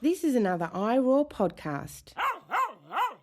This is another iROAR podcast.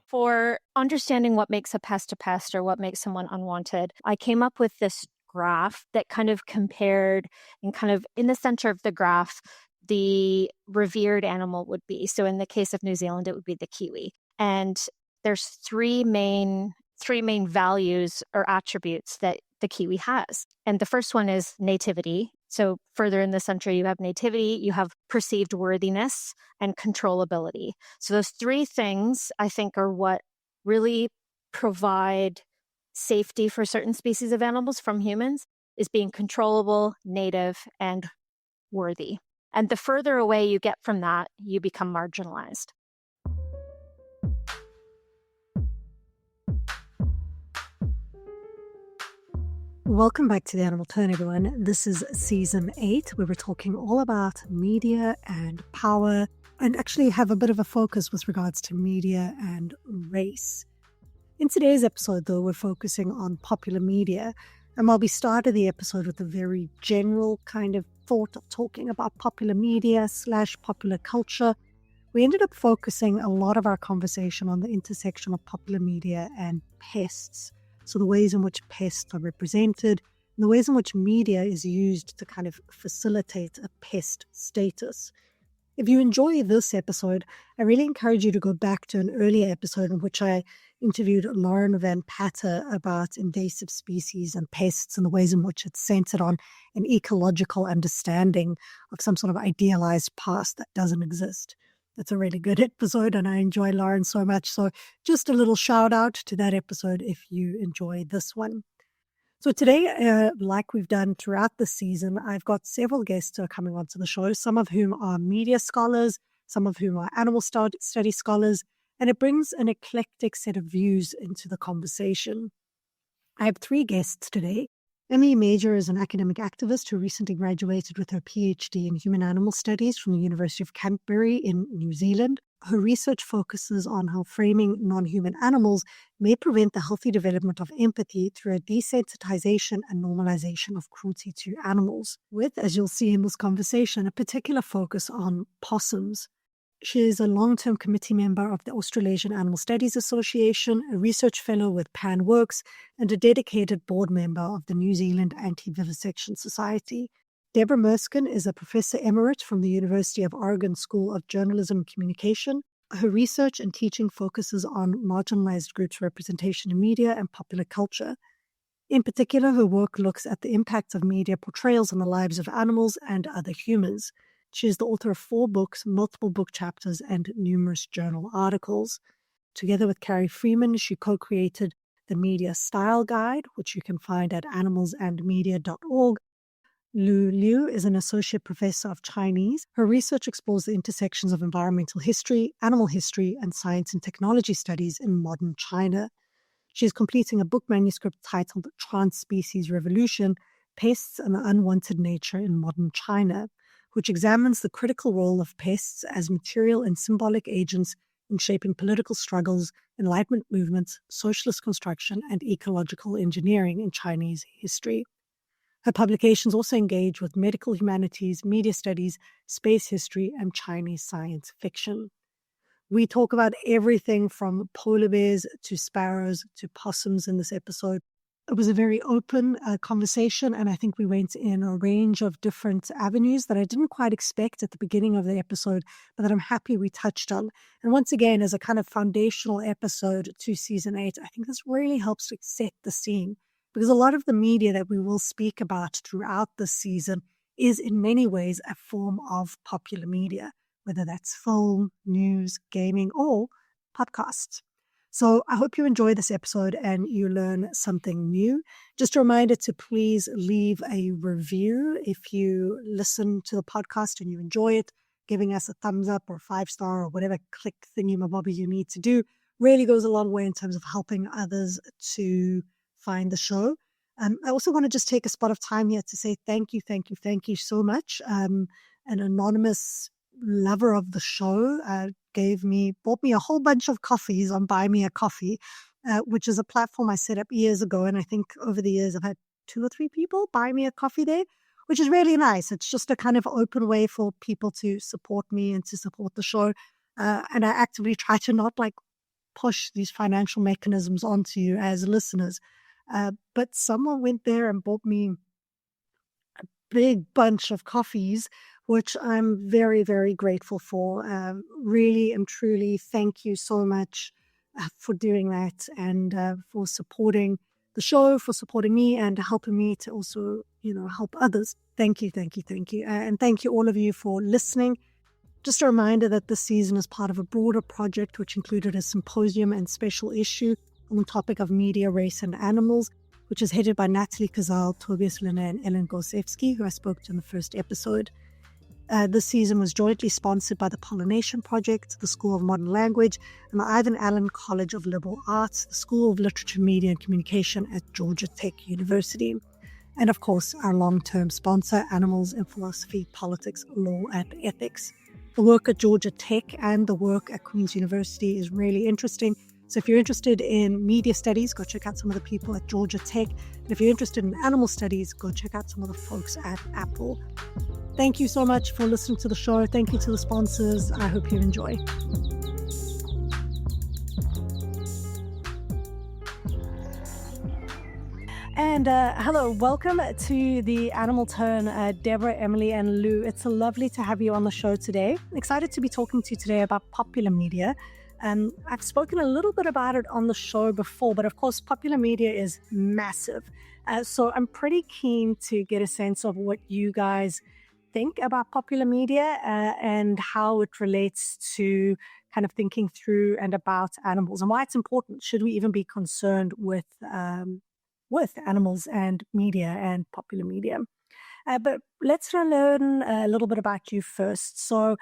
For understanding what makes a pest or what makes someone unwanted, I came up with this graph that kind of compared, and kind of in the center of the graph, the revered animal would be. So in the case of New Zealand, it would be the kiwi. And there's three main values or attributes that the kiwi has. And the first one is nativity. So further in the center, you have nativity, you have perceived worthiness, and controllability. So those three things, I think, are what really provide safety for certain species of animals from humans, is being controllable, native, and worthy. And the further away you get from that, you become marginalized. Welcome back to The Animal Turn, everyone. This is Season 8, where we're talking all about media and power, and actually have a bit of a focus with regards to media and race. In today's episode, though, we're focusing on popular media, and while we started the episode with a very general kind of thought of talking about popular media / popular culture, we ended up focusing a lot of our conversation on the intersection of popular media and pests. So the ways in which pests are represented, and the ways in which media is used to kind of facilitate a pest status. If you enjoy this episode, I really encourage you to go back to an earlier episode in which I interviewed Lauren Van Patter about invasive species and pests and the ways in which it's centered on an ecological understanding of some sort of idealized past that doesn't exist. That's a really good episode, and I enjoy Lauren so much. So just a little shout out to that episode if you enjoy this one. So today, like we've done throughout the season, I've got several guests who are coming onto the show, some of whom are media scholars, some of whom are animal study scholars, and it brings an eclectic set of views into the conversation. I have three guests today. Emily Major is an academic activist who recently graduated with her PhD in human animal studies from the University of Canterbury in New Zealand. Her research focuses on how framing non-human animals may prevent the healthy development of empathy through a desensitization and normalization of cruelty to animals, with, as you'll see in this conversation, a particular focus on possums. She is a long-term committee member of the Australasian Animal Studies Association, a research fellow with PanWorks, and a dedicated board member of the New Zealand Anti-Vivisection Society. Debra Merskin is a professor emerite from the University of Oregon School of Journalism and Communication. Her research and teaching focuses on marginalized groups' representation in media and popular culture. In particular, her work looks at the impact of media portrayals on the lives of animals and other humans. She is the author of 4 books, multiple book chapters, and numerous journal articles. Together with Carrie Freeman, she co-created the Media Style Guide, which you can find at animalsandmedia.org. Lu Liu is an associate professor of Chinese. Her research explores the intersections of environmental history, animal history, and science and technology studies in modern China. She is completing a book manuscript titled Trans-Species Revolution, Pests and the Unwanted Nature in Modern China, which examines the critical role of pests as material and symbolic agents in shaping political struggles, Enlightenment movements, socialist construction, and ecological engineering in Chinese history. Her publications also engage with medical humanities, media studies, space history, and Chinese science fiction. We talk about everything from polar bears to sparrows to possums in this episode. It was a very open conversation, and I think we went in a range of different avenues that I didn't quite expect at the beginning of the episode, but that I'm happy we touched on. And once again, as a kind of foundational episode to Season 8, I think this really helps to set the scene, because a lot of the media that we will speak about throughout this season is in many ways a form of popular media, whether that's film, news, gaming, or podcasts. So I hope you enjoy this episode and you learn something new. Just a reminder to please leave a review if you listen to the podcast and you enjoy it. Giving us a thumbs up or 5-star or whatever click thingy-mabobby you need to do really goes a long way in terms of helping others to find the show. I also want to just take a spot of time here to say thank you so much. An anonymous lover of the show bought me a whole bunch of coffees on Buy Me a Coffee, which is a platform I set up years ago. And I think over the years I've had 2 or 3 people buy me a coffee there, which is really nice. It's just a kind of open way for people to support me and to support the show. And I actively try to not like push these financial mechanisms onto you as listeners. But someone went there and bought me a big bunch of coffees, which I'm very, very grateful for. Really and truly, thank you so much for doing that and for supporting the show, for supporting me and helping me to also, help others. Thank you, thank you, thank you. And thank you all of you for listening. Just a reminder that this season is part of a broader project which included a symposium and special issue on the topic of media, race, and animals, which is headed by Natalie Kazal, Tobias Lina, and Ellen Gosevsky, who I spoke to in the first episode. This season was jointly sponsored by the Pollination Project, the School of Modern Language, and the Ivan Allen College of Liberal Arts, the School of Literature, Media, and Communication at Georgia Tech University. And of course, our long-term sponsor, Animals in Philosophy, Politics, Law, and Ethics. The work at Georgia Tech and the work at Queen's University is really interesting. So if you're interested in media studies, go check out some of the people at Georgia Tech. And if you're interested in animal studies, go check out some of the folks at A.P.P.L.E. Thank you so much for listening to the show. Thank you to the sponsors. I hope you enjoy. And hello, welcome to the Animal Turn, Debra, Emily, and Lu. It's lovely to have you on the show today. Excited to be talking to you today about popular media. I've spoken a little bit about it on the show before, but of course, popular media is massive. So I'm pretty keen to get a sense of what you guys think about popular media and how it relates to kind of thinking through and about animals and why it's important. Should we even be concerned with animals and media and popular media? But let's learn a little bit about you first. So,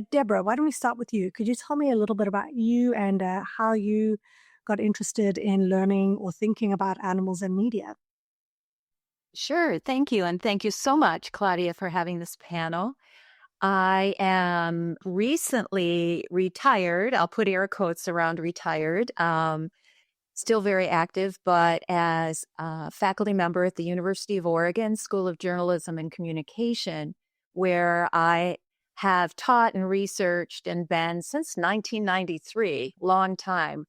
Debra, why don't we start with you? Could you tell me a little bit about you and how you got interested in learning or thinking about animals and media? Sure. Thank you. And thank you so much, Claudia, for having this panel. I am recently retired. I'll put air quotes around retired. Still very active, but as a faculty member at the University of Oregon School of Journalism and Communication, where I have taught and researched and been since 1993, long time.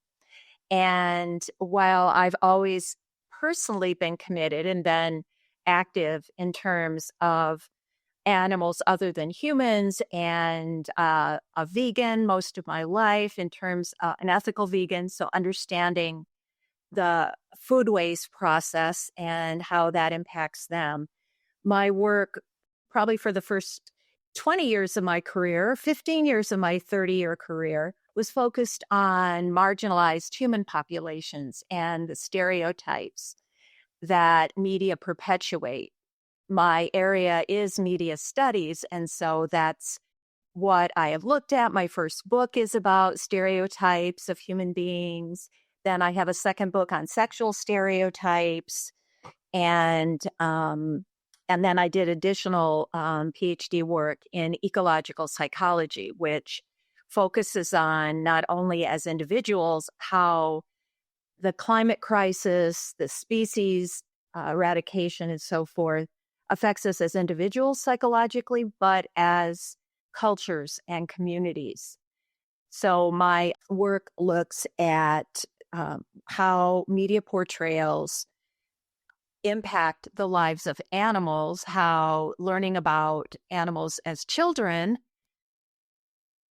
And while I've always personally been committed and been active in terms of animals other than humans and a vegan most of my life in terms of an ethical vegan, so understanding the food waste process and how that impacts them. My work, probably for the first 20 years of my career, 15 years of my 30-year career, was focused on marginalized human populations and the stereotypes that media perpetuate. My area is media studies, and so that's what I have looked at. My first book is about stereotypes of human beings. Then I have a second book on sexual stereotypes, and then I did additional PhD work in ecological psychology, which focuses on not only as individuals how the climate crisis, the species eradication, and so forth affects us as individuals psychologically, but as cultures and communities. So my work looks at how media portrayals impact the lives of animals, how learning about animals as children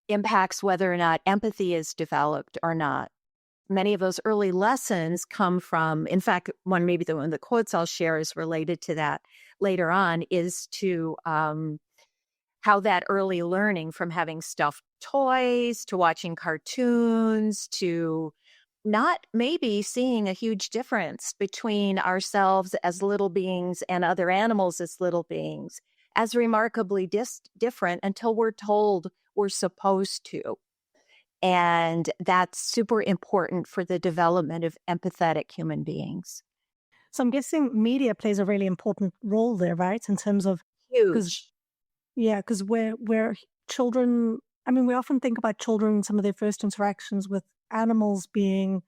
impacts whether or not empathy is developed or not. Many of those early lessons come from, in fact, one of the quotes I'll share is related to that later on, is to how that early learning from having stuffed toys to watching cartoons to not maybe seeing a huge difference between ourselves as little beings and other animals as little beings as remarkably different until we're told we're supposed to. And that's super important for the development of empathetic human beings. So I'm guessing media plays a really important role there, right? In terms of Huge. Because we're children, I mean, we often think about children, some of their first interactions with animals being,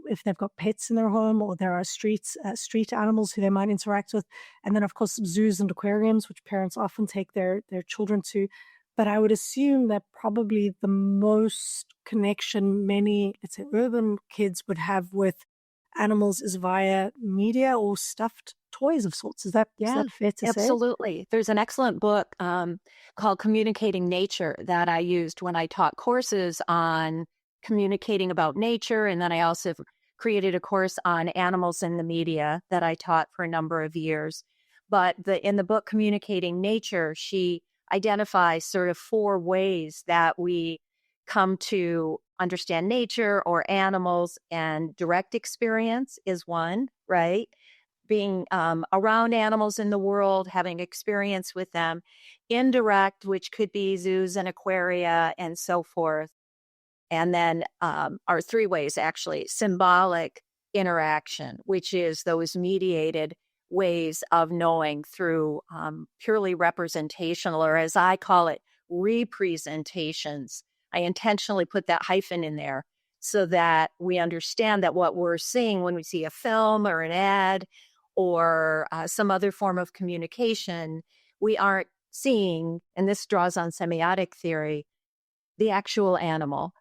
if they've got pets in their home, or there are street animals who they might interact with. And then, of course, zoos and aquariums, which parents often take their children to. But I would assume that probably the most connection many, let's say, urban kids would have with animals is via media or stuffed toys of sorts. Is that fair to say? Absolutely. There's an excellent book called Communicating Nature that I used when I taught courses on communicating about nature. And then I also created a course on animals in the media that I taught for a number of years. But in the book Communicating Nature, she identifies sort of 4 ways that we come to understand nature or animals, and direct experience is one, right? Being around animals in the world, having experience with them. Indirect, which could be zoos and aquaria and so forth. And then are 3 ways, actually. Symbolic interaction, which is those mediated ways of knowing through purely representational, or as I call it, representations. I intentionally put that hyphen in there so that we understand that what we're seeing when we see a film or an ad or some other form of communication, we aren't seeing, and this draws on semiotic theory, the actual animal.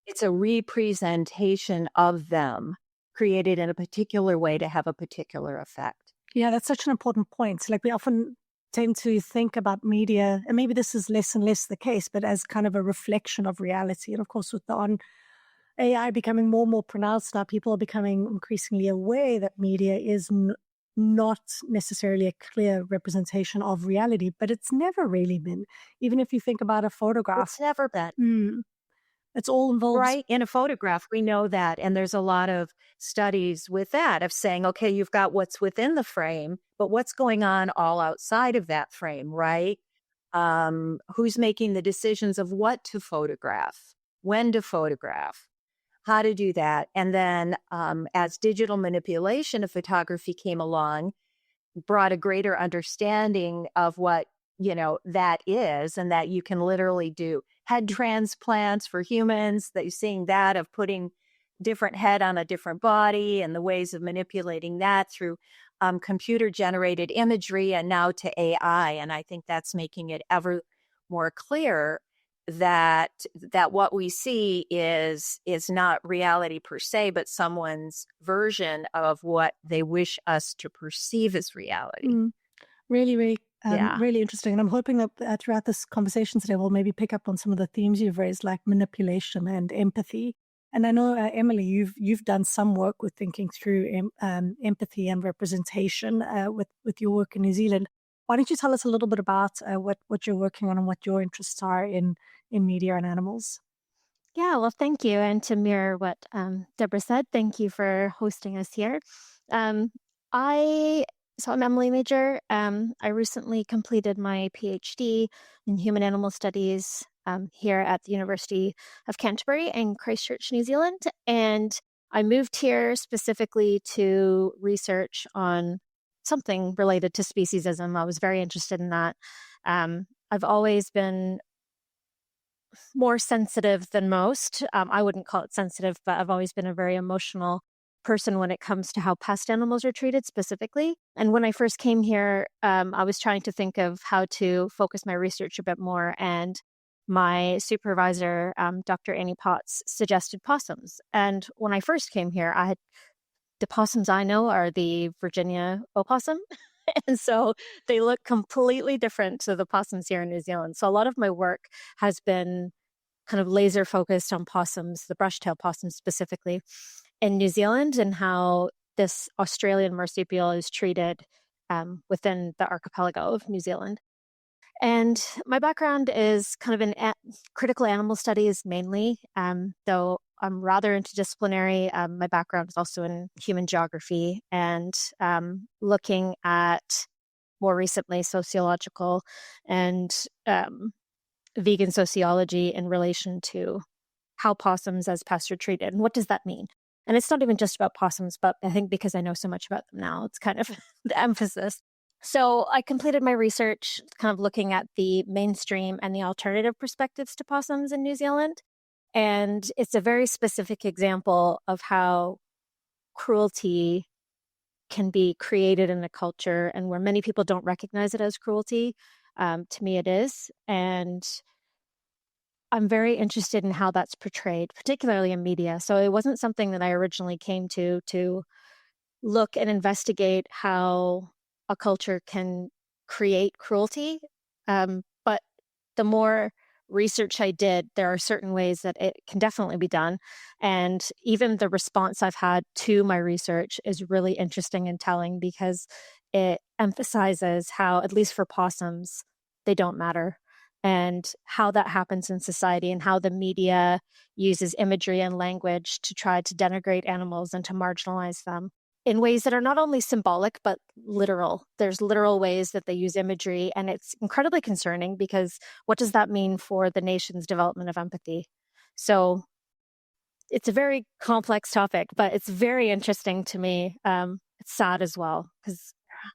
It's a representation of them created in a particular way to have a particular effect. Yeah, that's such an important point. Like, we often tend to think about media, and maybe this is less and less the case, but as kind of a reflection of reality. And of course, with the AI becoming more and more pronounced now, people are becoming increasingly aware that media is not necessarily a clear representation of reality, but it's never really been. Even if you think about a photograph. It's never been. It's all involved. Right. In a photograph, we know that. And there's a lot of studies with that of saying, okay, you've got what's within the frame, but what's going on all outside of that frame, right? Who's making the decisions of what to photograph, when to photograph, how to do that. And then as digital manipulation of photography came along, brought a greater understanding of what, that is, and that you can literally do head transplants for humans, that you're seeing that of putting different head on a different body and the ways of manipulating that through computer generated imagery and now to AI. And I think that's making it ever more clear that what we see is not reality per se, but someone's version of what they wish us to perceive as reality. Really, really, Yeah. really interesting. And I'm hoping that throughout this conversation today, we'll maybe pick up on some of the themes you've raised, like manipulation and empathy. And I know, Emily, you've done some work with thinking through empathy and representation with your work in New Zealand. Why don't you tell us a little bit about what you're working on and what your interests are in media and animals? Yeah, well, thank you. And to mirror what Debra said, thank you for hosting us here. I'm Emily Major. I recently completed my PhD in human animal studies here at the University of Canterbury in Christchurch, New Zealand. And I moved here specifically to research on something related to speciesism. I was very interested in that. I've always been more sensitive than most. I wouldn't call it sensitive, but I've always been a very emotional person when it comes to how pest animals are treated specifically. And when I first came here, I was trying to think of how to focus my research a bit more. And my supervisor, Dr. Annie Potts, suggested possums. And when I first came here, the possums I know are the Virginia opossum. And so they look completely different to the possums here in New Zealand. So a lot of my work has been kind of laser focused on possums, the brush-tailed possums specifically in New Zealand, and how this Australian marsupial is treated within the archipelago of New Zealand. And my background is kind of in critical animal studies mainly, though I'm rather interdisciplinary. My background is also in human geography and looking at more recently sociological and vegan sociology in relation to how possums as pests are treated and what does that mean. And it's not even just about possums, but I think because I know so much about them now, it's kind of the emphasis. So I completed my research kind of looking at the mainstream and the alternative perspectives to possums in New Zealand. And it's a very specific example of how cruelty can be created in a culture, and where many people don't recognize it as cruelty. To me, it is. And I'm very interested in how that's portrayed, particularly in media. So it wasn't something that I originally came to look and investigate how a culture can create cruelty. But the more research I did, there are certain ways that it can definitely be done. And even the response I've had to my research is really interesting and telling, because it emphasizes how, at least for possums, they don't matter, and how that happens in society, and how the media uses imagery and language to try to denigrate animals and to marginalize them in ways that are not only symbolic, but literal. There's literal ways that they use imagery, and it's incredibly concerning, because what does that mean for the nation's development of empathy? So it's a very complex topic, but it's very interesting to me. It's sad as well, because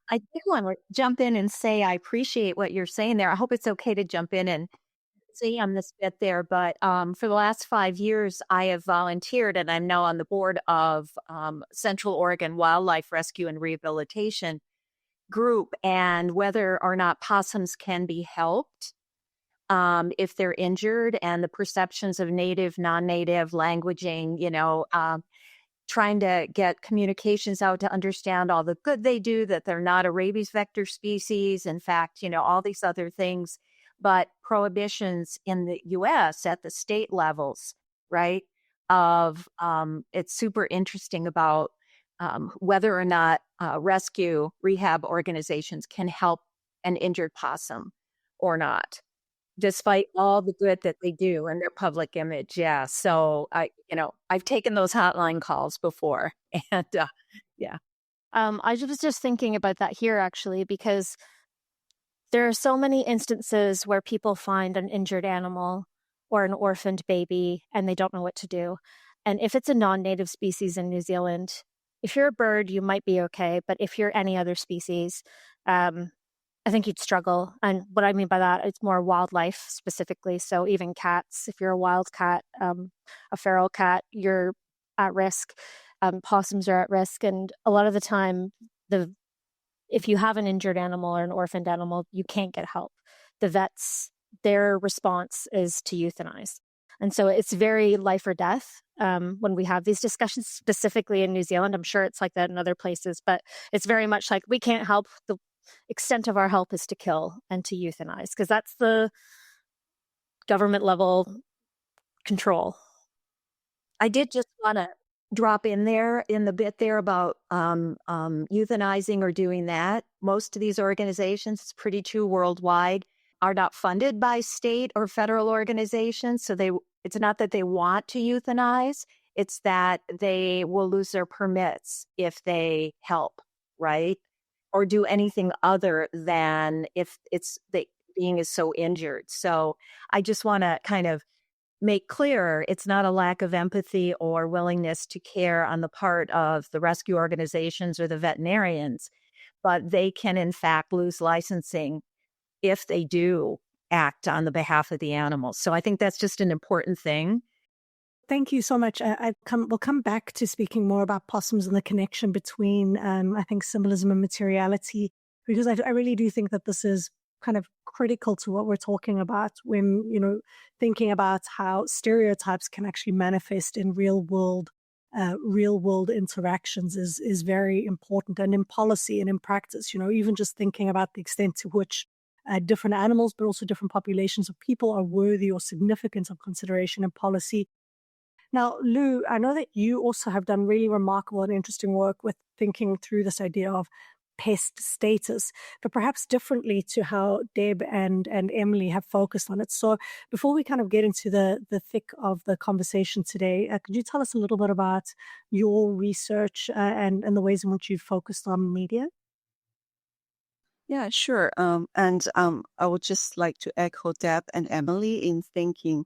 I did want to jump in and say I appreciate what you're saying there. I hope it's okay to jump in and say on this bit there, but for the last 5 years, I have volunteered, and I'm now on the board of Central Oregon Wildlife Rescue and Rehabilitation Group, and whether or not possums can be helped if they're injured, and the perceptions of native, non-native languaging, trying to get communications out to understand all the good they do, that they're not a rabies vector species. In fact, all these other things, but prohibitions in the US at the state levels, right? It's super interesting about whether or not rescue rehab organizations can help an injured possum or not, despite all the good that they do in their public image. Yeah. So I've taken those hotline calls before, and yeah. I was just thinking about that here, actually, because there are so many instances where people find an injured animal or an orphaned baby and they don't know what to do. And if it's a non-native species in New Zealand, if you're a bird, you might be okay. But if you're any other species, I think you'd struggle. And what I mean by that, it's more wildlife specifically. So even cats, if you're a wild cat, a feral cat, you're at risk. Possums are at risk. And a lot of the time, if you have an injured animal or an orphaned animal, you can't get help. The vets, their response is to euthanize. And so it's very life or death when we have these discussions, specifically in New Zealand. I'm sure it's like that in other places, but it's very much like, we can't help. The extent of our help is to kill and to euthanize, because that's the government level control. I did just want to drop in there in the bit there about euthanizing or doing that. Most of these organizations, it's pretty true worldwide, are not funded by state or federal organizations. So it's not that they want to euthanize, it's that they will lose their permits if they help, right? Or do anything other than if it's the being is so injured. So I just want to kind of make clear it's not a lack of empathy or willingness to care on the part of the rescue organizations or the veterinarians, but they can in fact lose licensing if they do act on the behalf of the animals. So I think that's just an important thing. Thank you so much. We'll come back to speaking more about possums and the connection between, I think, symbolism and materiality, because I really do think that this is kind of critical to what we're talking about when, thinking about how stereotypes can actually manifest in real world interactions is very important. And in policy and in practice, even just thinking about the extent to which different animals, but also different populations of people are worthy or significant of consideration in policy. Now, Lu, I know that you also have done really remarkable and interesting work with thinking through this idea of pest status, but perhaps differently to how Deb and Emily have focused on it. So before we kind of get into the thick of the conversation today, could you tell us a little bit about your research and the ways in which you've focused on media? Yeah, sure. I would just like to echo Deb and Emily in thanking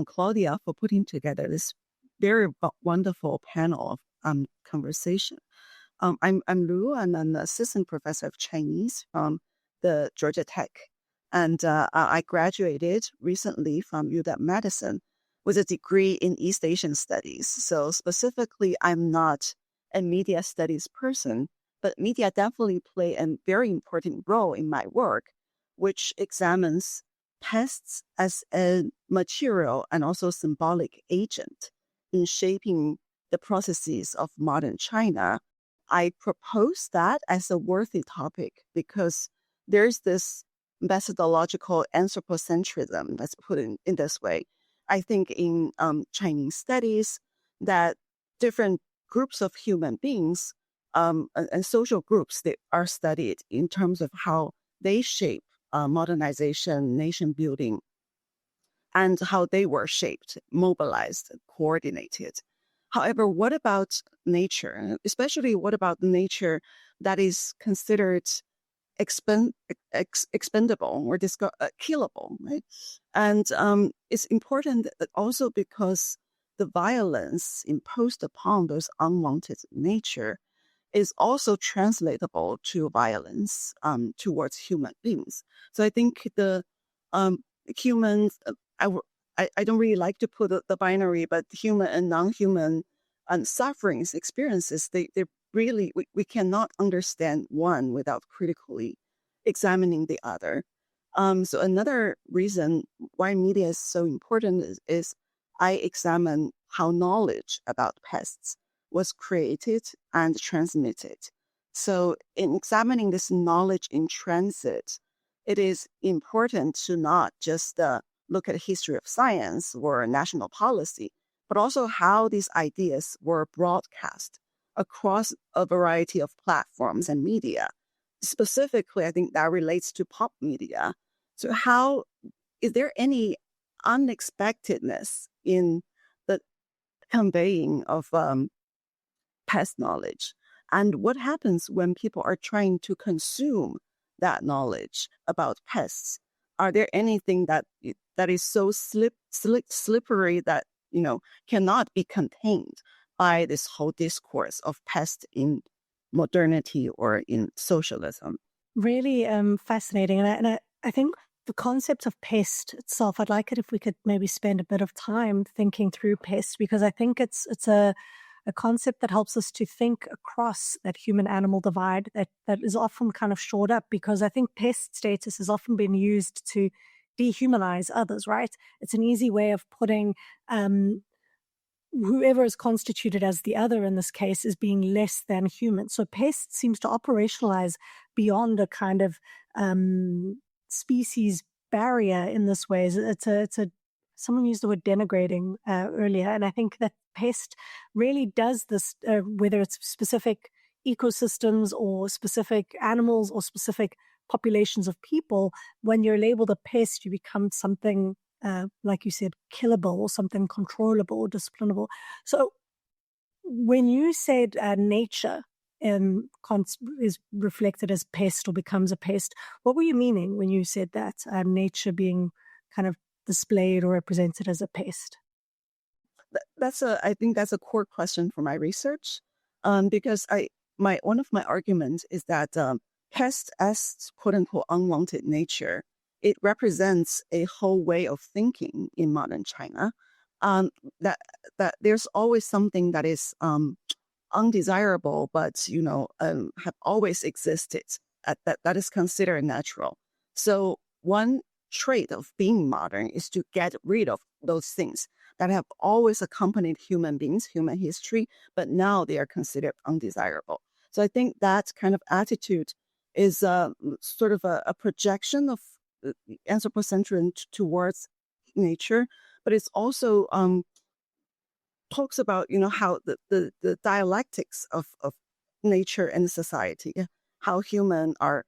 Claudia for putting together this very wonderful panel of conversation. I'm Lu, and I'm an assistant professor of Chinese from the Georgia Tech. And I graduated recently from UW Madison with a degree in East Asian studies. So specifically, I'm not a media studies person, but media definitely play a very important role in my work, which examines pests as a material and also symbolic agent in shaping the processes of modern China. I propose that as a worthy topic because there's this methodological anthropocentrism, let's put it in this way. I think in Chinese studies that different groups of human beings and social groups that are studied in terms of how they shape modernization, nation building, and how they were shaped, mobilized, coordinated. However, what about nature? Especially what about nature that is considered expendable or killable, right? And it's important also because the violence imposed upon those unwanted nature is also translatable to violence towards human beings. So I think the humans, I don't really like to put the binary, but human and non-human sufferings, experiences, they really, we cannot understand one without critically examining the other. So another reason why media is so important is I examine how knowledge about pests was created and transmitted. So in examining this knowledge in transit, it is important to not just look at history of science or national policy, but also how these ideas were broadcast across a variety of platforms and media. Specifically, I think that relates to pop media. So how is there any unexpectedness in the conveying of past knowledge? And what happens when people are trying to consume that knowledge about pests? Are there anything that is so slippery that cannot be contained by this whole discourse of pest in modernity or in socialism? Really fascinating. I think the concept of pest itself, I'd like it if we could maybe spend a bit of time thinking through pest, because I think it's a concept that helps us to think across that human-animal divide that is often kind of shored up, because I think pest status has often been used to dehumanize others, right? It's an easy way of putting whoever is constituted as the other in this case is being less than human. So pest seems to operationalize beyond a kind of species barrier in this way. It's a someone used the word denigrating earlier, and I think that pest really does this, whether it's specific ecosystems or specific animals or specific populations of people. When you're labeled a pest, you become something, like you said, killable or something controllable or disciplinable. So when you said nature is reflected as pest or becomes a pest, what were you meaning when you said that, nature being kind of displayed or represented as a pest? I think that's a core question for my research, because one of my arguments is that pest as quote unquote unwanted nature, it represents a whole way of thinking in modern China. That there's always something that is undesirable, but have always existed. That is considered natural. So one trait of being modern is to get rid of those things that have always accompanied human beings, human history, but now they are considered undesirable. So I think that kind of attitude is sort of a projection of anthropocentrism towards nature, but it's also talks about how the dialectics of nature and society, how human are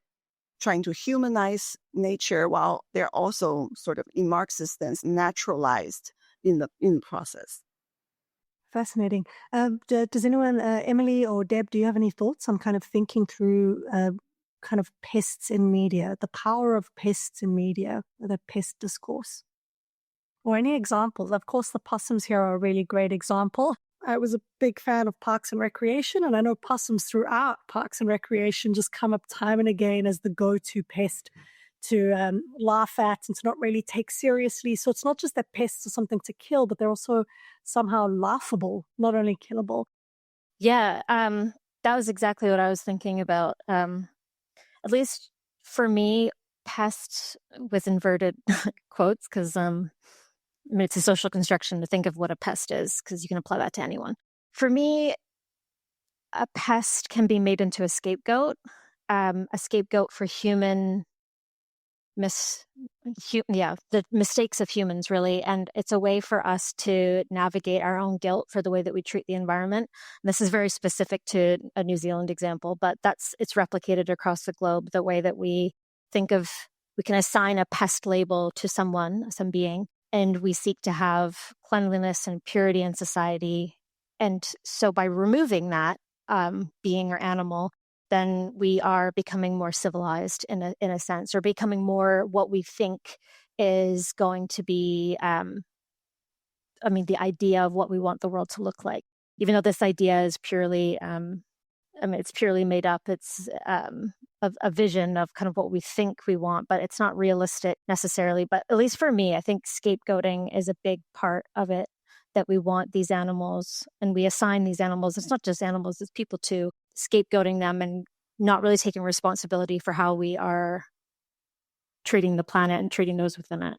trying to humanize nature while they're also sort of in Marxist sense naturalized in the process. Fascinating. Does anyone, Emily or Deb, do you have any thoughts on kind of thinking through kind of pests in media, the power of pests in media, the pest discourse? Or any examples? Of course, the possums here are a really great example. I was a big fan of Parks and Recreation, and I know possums throughout Parks and Recreation just come up time and again as the go-to pest to laugh at and to not really take seriously. So it's not just that pests are something to kill, but they're also somehow laughable, not only killable. Yeah, that was exactly what I was thinking about. At least for me, pest with inverted quotes, because it's a social construction to think of what a pest is, because you can apply that to anyone. For me, a pest can be made into a scapegoat for human the mistakes of humans, really. And it's a way for us to navigate our own guilt for the way that we treat the environment. And this is very specific to a New Zealand example, but it's replicated across the globe, the way that we can assign a pest label to some being, and we seek to have cleanliness and purity in society. And so by removing that being or animal, then we are becoming more civilized in a sense, or becoming more what we think is going to be, the idea of what we want the world to look like. Even though this idea is purely, it's purely made up. It's a vision of kind of what we think we want, but it's not realistic necessarily. But at least for me, I think scapegoating is a big part of it, that we want these animals and we assign these animals. It's not just animals, it's people too, scapegoating them and not really taking responsibility for how we are treating the planet and treating those within it.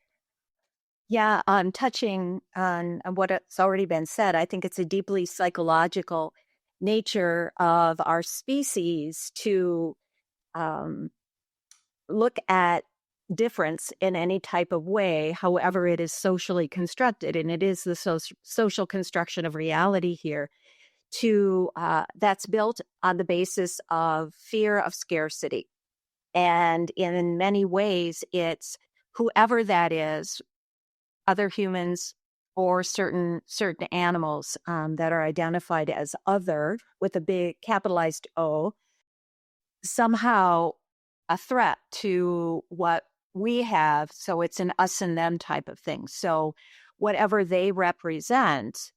Yeah, touching on what it's already been said, I think it's a deeply psychological nature of our species to look at difference in any type of way, however it is socially constructed. And it is the social construction of reality here that's built on the basis of fear of scarcity. And in many ways, it's whoever that is, other humans or certain animals that are identified as other with a big capitalized O, somehow a threat to what we have. So it's an us and them type of thing. So whatever they represent,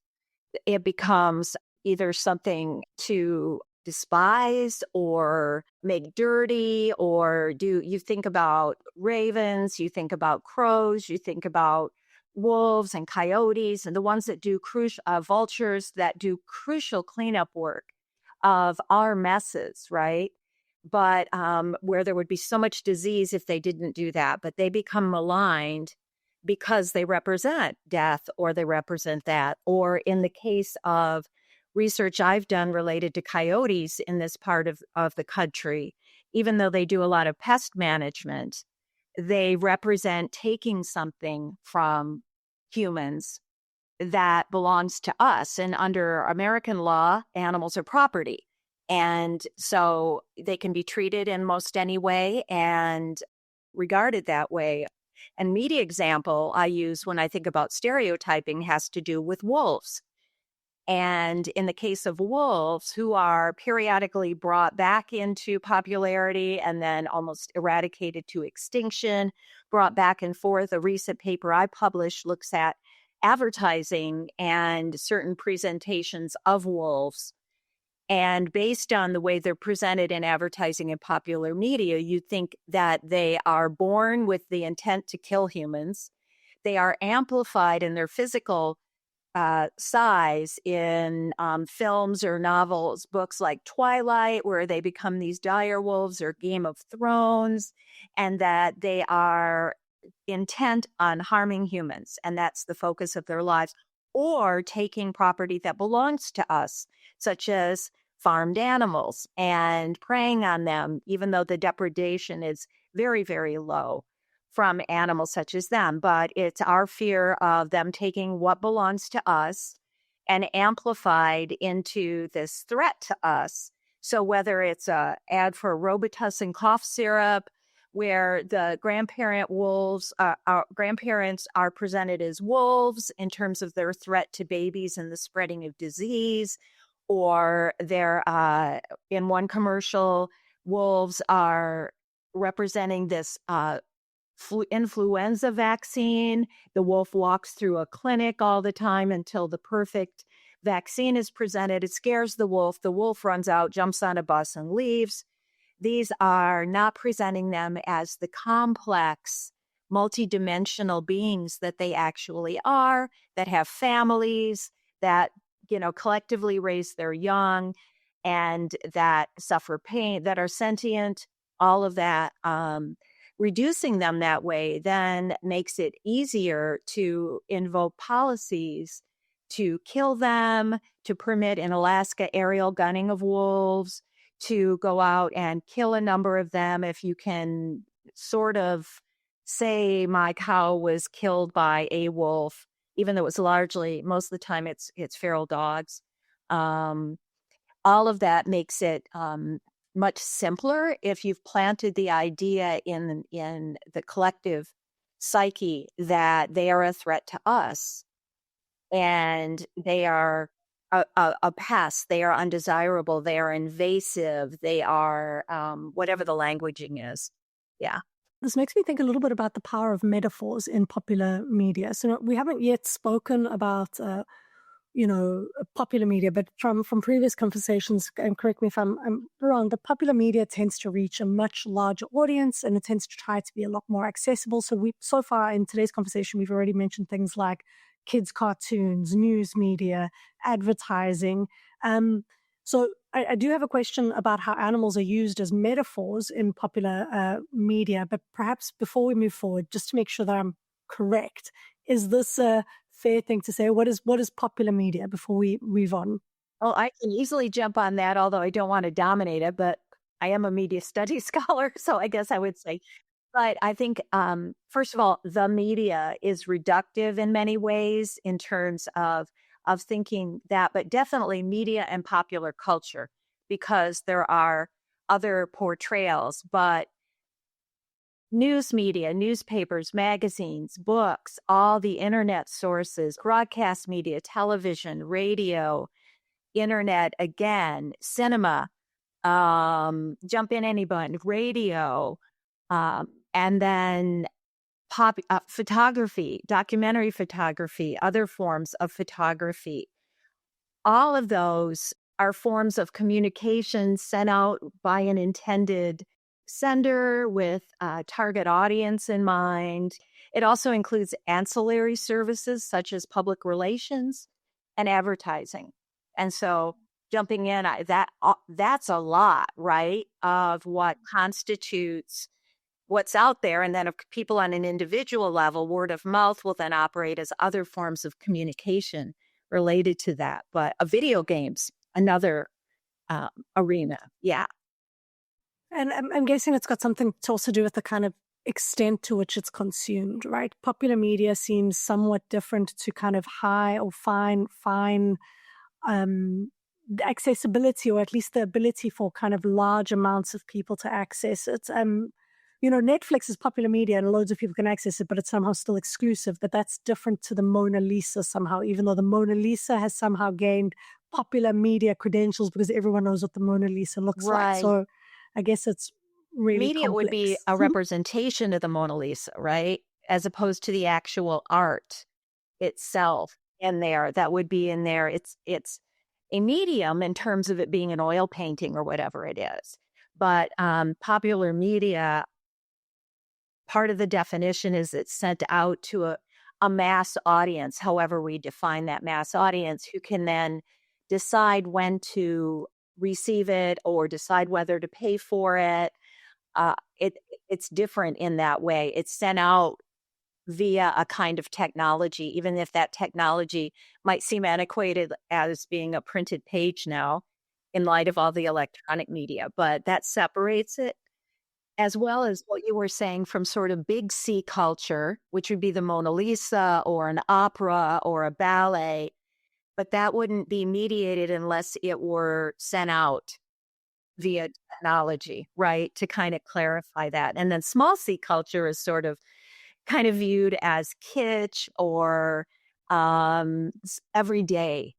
it becomes either something to despise or make dirty, or you think about ravens, you think about crows, you think about wolves and coyotes, and the ones that do vultures that do crucial cleanup work of our messes, right? But where there would be so much disease if they didn't do that, but they become maligned because they represent death or they represent that. Or in the case of research I've done related to coyotes in this part of the country, even though they do a lot of pest management, they represent taking something from humans that belongs to us. And under American law, animals are property. And so they can be treated in most any way and regarded that way. And media example I use when I think about stereotyping has to do with wolves. And in the case of wolves, who are periodically brought back into popularity and then almost eradicated to extinction, brought back and forth, a recent paper I published looks at advertising and certain presentations of wolves. And based on the way they're presented in advertising and popular media, you think that they are born with the intent to kill humans. They are amplified in their physical size in films or novels, books like Twilight, where they become these dire wolves, or Game of Thrones, and that they are intent on harming humans. And that's the focus of their lives, or taking property that belongs to us, such as farmed animals, and preying on them, even though the depredation is very, very low from animals such as them. But it's our fear of them taking what belongs to us and amplified into this threat to us. So whether it's an ad for Robitussin cough syrup, where the grandparents are presented as wolves in terms of their threat to babies and the spreading of disease, or they're in one commercial, wolves are representing this influenza vaccine. The wolf walks through a clinic all the time until the perfect vaccine is presented. It scares the wolf. The wolf runs out, jumps on a bus, and leaves. these are not presenting them as the complex, multidimensional beings that they actually are, that have families, that, collectively raise their young and that suffer pain, that are sentient, all of that. Reducing them that way then makes it easier to invoke policies to kill them, to permit in Alaska aerial gunning of wolves, to go out and kill a number of them if you can sort of say my cow was killed by a wolf, even though it's largely, most of the time it's feral dogs. All of that makes it much simpler if you've planted the idea in the collective psyche that they are a threat to us and they are a pest, they are undesirable, they are invasive, they are whatever the languaging is. Yeah. This makes me think a little bit about the power of metaphors in popular media. So we haven't yet spoken about popular media, but from previous conversations, and correct me if I'm wrong, the popular media tends to reach a much larger audience and it tends to try to be a lot more accessible. So far in today's conversation, we've already mentioned things like kids' cartoons, news media, advertising. So I do have a question about how animals are used as metaphors in popular media, but perhaps before we move forward, just to make sure that I'm correct, is this a fair thing to say? What is popular media before we move on? Oh, I can easily jump on that, although I don't want to dominate it, but I am a media studies scholar, so I guess I would say. But I think, first of all, the media is reductive in many ways in terms of thinking that, but definitely media and popular culture, because there are other portrayals, but news media, newspapers, magazines, books, all the internet sources, broadcast media, television, radio, internet, again, cinema, jump in anybody, radio, and then photography, documentary photography, other forms of photography. All of those are forms of communication sent out by an intended sender with a target audience in mind. It also includes ancillary services such as public relations and advertising. And so jumping in, that's a lot, right, of what constitutes what's out there. And then if people on an individual level, word of mouth will then operate as other forms of communication related to that. But video games, another arena. Yeah. And I'm guessing it's got something to also do with the kind of extent to which it's consumed, right? Popular media seems somewhat different to kind of high or fine accessibility, or at least the ability for kind of large amounts of people to access it. Netflix is popular media and loads of people can access it, but it's somehow still exclusive. But that's different to the Mona Lisa somehow, even though the Mona Lisa has somehow gained popular media credentials because everyone knows what the Mona Lisa looks like. So I guess it's really media complex. would be a representation of the Mona Lisa, right? As opposed to the actual art itself in there. That would be in there. It's a medium in terms of it being an oil painting or whatever it is. But popular media, part of the definition is it's sent out to a mass audience, however we define that mass audience, who can then decide when to receive it or decide whether to pay for it. It's different in that way. It's sent out via a kind of technology, even if that technology might seem antiquated as being a printed page now in light of all the electronic media. But that separates it, as well as what you were saying from sort of big C culture, which would be the Mona Lisa or an opera or a ballet. But that wouldn't be mediated unless it were sent out via technology, right? To kind of clarify that. And then small C culture is sort of kind of viewed as kitsch or everyday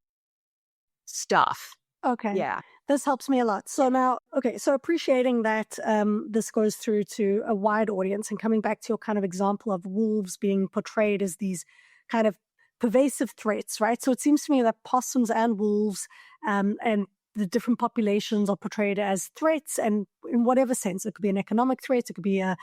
stuff. Okay. Yeah. This helps me a lot. So now, so appreciating that this goes through to a wide audience, and coming back to your kind of example of wolves being portrayed as these kind of pervasive threats, right? So it seems to me that possums and wolves and the different populations are portrayed as threats, and in whatever sense. It could be an economic threat, it could be a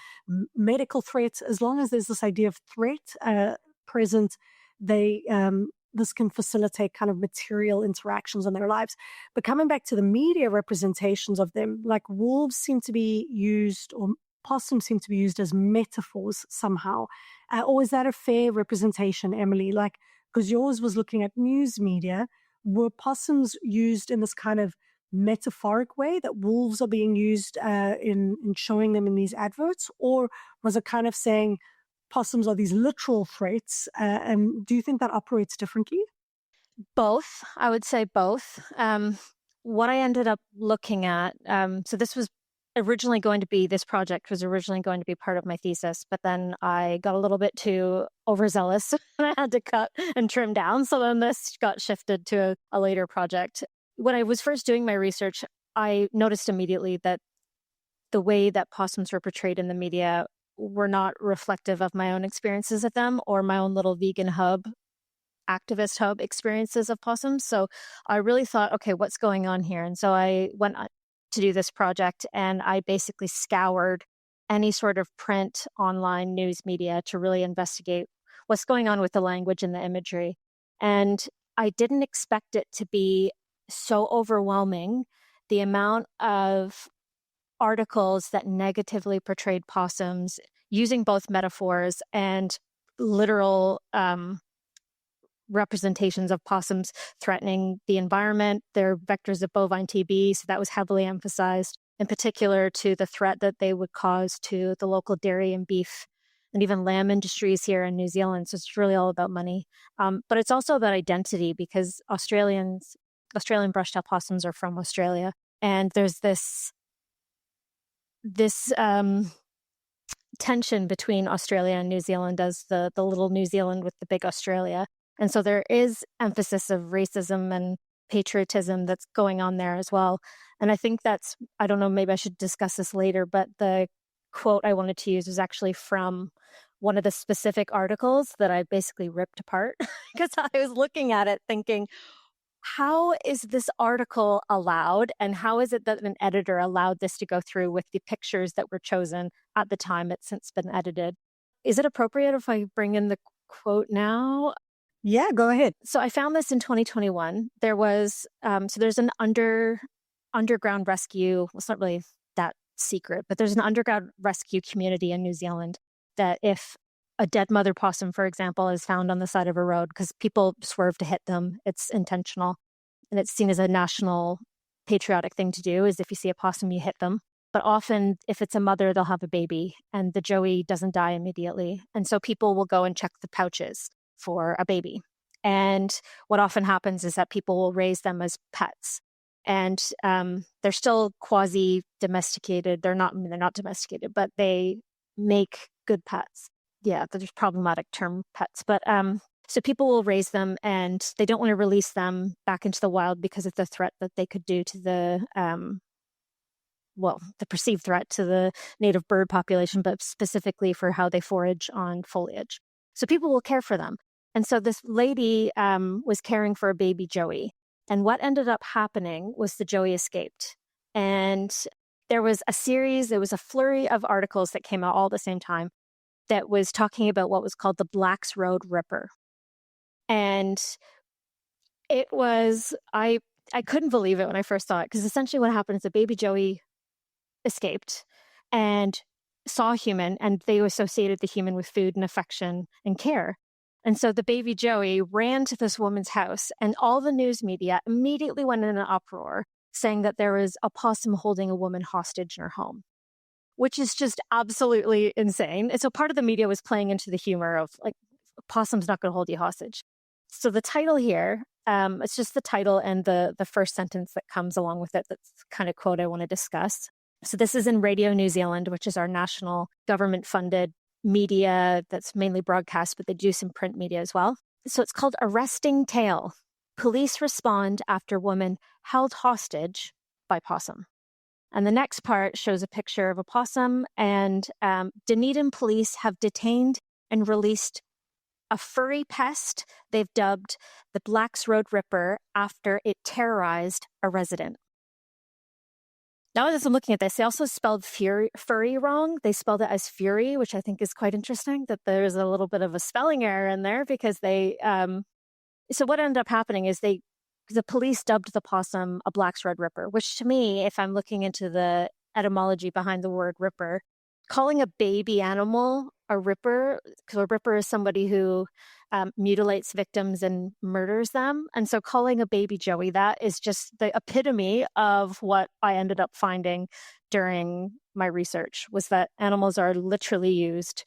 medical threat. As long as there's this idea of threat present, this can facilitate kind of material interactions in their lives. But coming back to the media representations of them, like wolves seem to be used, or possums seem to be used as metaphors somehow. Or is that a fair representation, Emily? Like, because yours was looking at news media, were possums used in this kind of metaphoric way that wolves are being used in showing them in these adverts? Or was it kind of saying possums are these literal threats? And do you think that operates differently? Both. I would say both. What I ended up looking at, so this project was originally going to be part of my thesis, but then I got a little bit too overzealous and I had to cut and trim down. So then this got shifted to a later project. When I was first doing my research, I noticed immediately that the way that possums were portrayed in the media were not reflective of my own experiences of them or my own little vegan activist hub experiences of possums. So I really thought, okay, what's going on here? And so I went to do this project and I basically scoured any sort of print, online news media to really investigate what's going on with the language and the imagery. And I didn't expect it to be so overwhelming, the amount of articles that negatively portrayed possums using both metaphors and literal representations of possums threatening the environment. They're vectors of bovine TB, so that was heavily emphasized, in particular to the threat that they would cause to the local dairy and beef and even lamb industries here in New Zealand. So it's really all about money. But it's also about identity, because Australian brush-tailed possums are from Australia. And there's this tension between Australia and New Zealand as the little New Zealand with the big Australia. And so there is emphasis of racism and patriotism that's going on there as well. And I think I don't know, maybe I should discuss this later, but the quote I wanted to use was actually from one of the specific articles that I basically ripped apart because I was looking at it thinking, how is this article allowed, and how is it that an editor allowed this to go through with the pictures that were chosen at the time? It's since been edited. Is it appropriate if I bring in the quote now? Yeah, go ahead. So I found this in 2021. There was, there's an underground rescue. Well, it's not really that secret, but there's an underground rescue community in New Zealand that if a dead mother possum, for example, is found on the side of a road because people swerve to hit them, it's intentional. And it's seen as a national patriotic thing to do, is if you see a possum, you hit them. But often if it's a mother, they'll have a baby and the joey doesn't die immediately. And so people will go and check the pouches for a baby. And what often happens is that people will raise them as pets. And they're still quasi-domesticated. They're not domesticated, but they make good pets. Yeah, there's problematic term pets. But so people will raise them and they don't want to release them back into the wild because of the threat that they could do to the perceived threat to the native bird population, but specifically for how they forage on foliage. So people will care for them. And so this lady was caring for a baby joey. And what ended up happening was the joey escaped. And there was a flurry of articles that came out all at the same time that was talking about what was called the Black's Road Ripper. And it was, I couldn't believe it when I first saw it, because essentially what happened is the baby joey escaped and saw a human, and they associated the human with food and affection and care. And so the baby joey ran to this woman's house, and all the news media immediately went in an uproar saying that there was a possum holding a woman hostage in her home, which is just absolutely insane. And so part of the media was playing into the humor of like, possum's not going to hold you hostage. So the title here, it's just the title and the first sentence that comes along with it. That's the kind of quote I want to discuss. So this is in Radio New Zealand, which is our national government-funded media that's mainly broadcast, but they do some print media as well. So it's called Arresting Tale. Police respond after woman held hostage by possum. And the next part shows a picture of a possum, and Dunedin police have detained and released a furry pest they've dubbed the Black's Road Ripper after it terrorized a resident. Now, as I'm looking at this, they also spelled furry wrong. They spelled it as fury, which I think is quite interesting, that there's a little bit of a spelling error in there because they... So what ended up happening is the police dubbed the possum a Black's Red Ripper, which to me, if I'm looking into the etymology behind the word ripper, calling a baby animal a ripper, because a ripper is somebody who mutilates victims and murders them. And so calling a baby Joey that is just the epitome of what I ended up finding during my research, was that animals are literally used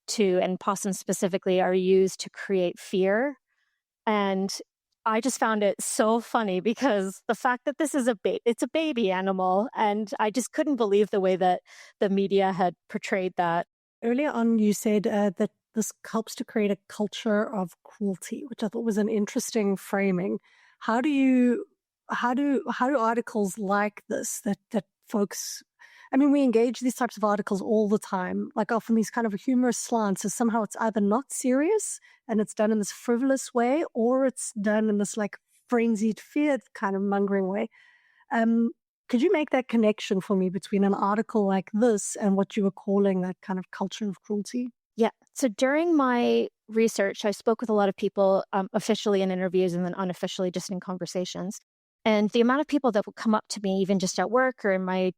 to, and possums specifically, are used to create fear. And I just found it so funny because the fact that this is it's a baby animal, and I just couldn't believe the way that the media had portrayed that. Earlier on, you said that this helps to create a culture of cruelty, which I thought was an interesting framing. How do articles like this that folks, I mean, we engage these types of articles all the time, like often these kind of humorous slants, so somehow it's either not serious and it's done in this frivolous way, or it's done in this like frenzied fear kind of mongering way. Could you make that connection for me between an article like this and what you were calling that kind of culture of cruelty? Yeah. So during my research, I spoke with a lot of people officially in interviews and then unofficially just in conversations. And the amount of people that would come up to me, even just at work or in my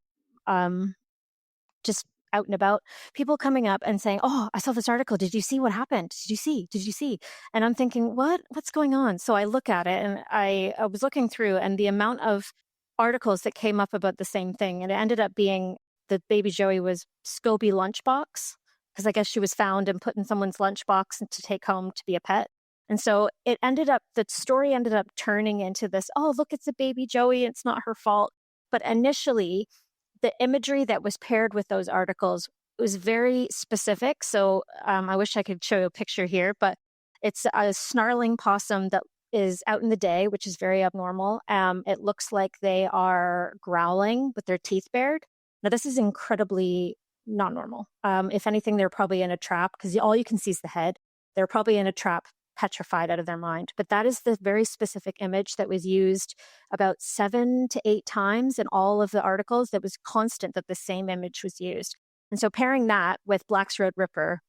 just out and about, people coming up and saying, "Oh, I saw this article. Did you see what happened? Did you see? Did you see?" And I'm thinking, what's going on? So I look at it, and I was looking through, and the amount of articles that came up about the same thing, and it ended up being that baby Joey was Scobie lunchbox, because I guess she was found and put in someone's lunchbox to take home to be a pet. And so the story ended up turning into this, oh, look, it's a baby Joey, it's not her fault. But initially, the imagery that was paired with those articles was very specific. So I wish I could show you a picture here, but it's a snarling possum that is out in the day, which is very abnormal. It looks like they are growling with their teeth bared. Now, this is incredibly not normal. If anything, they're probably in a trap, because all you can see is the head. They're probably in a trap, petrified out of their mind. But that is the very specific image that was used about 7 to 8 times in all of the articles. That was constant, that the same image was used. And so pairing that with Black's Road Ripper,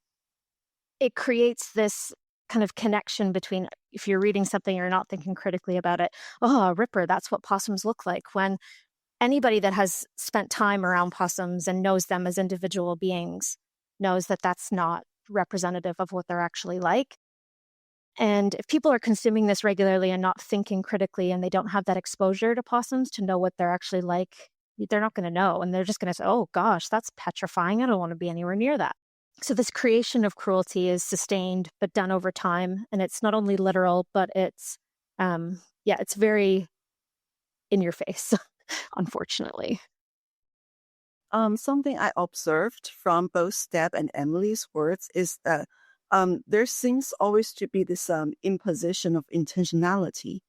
it creates this kind of connection between, if you're reading something, you're not thinking critically about it. Oh, a ripper, that's what possums look like. When anybody that has spent time around possums and knows them as individual beings knows that that's not representative of what they're actually like. And if people are consuming this regularly and not thinking critically, and they don't have that exposure to possums to know what they're actually like, they're not going to know. And they're just going to say, oh gosh, that's petrifying. I don't want to be anywhere near that. So this creation of cruelty is sustained, but done over time. And it's not only literal, but it's, it's very in your face, unfortunately. Something I observed from both Deb and Emily's words is that there seems always to be this imposition of intentionality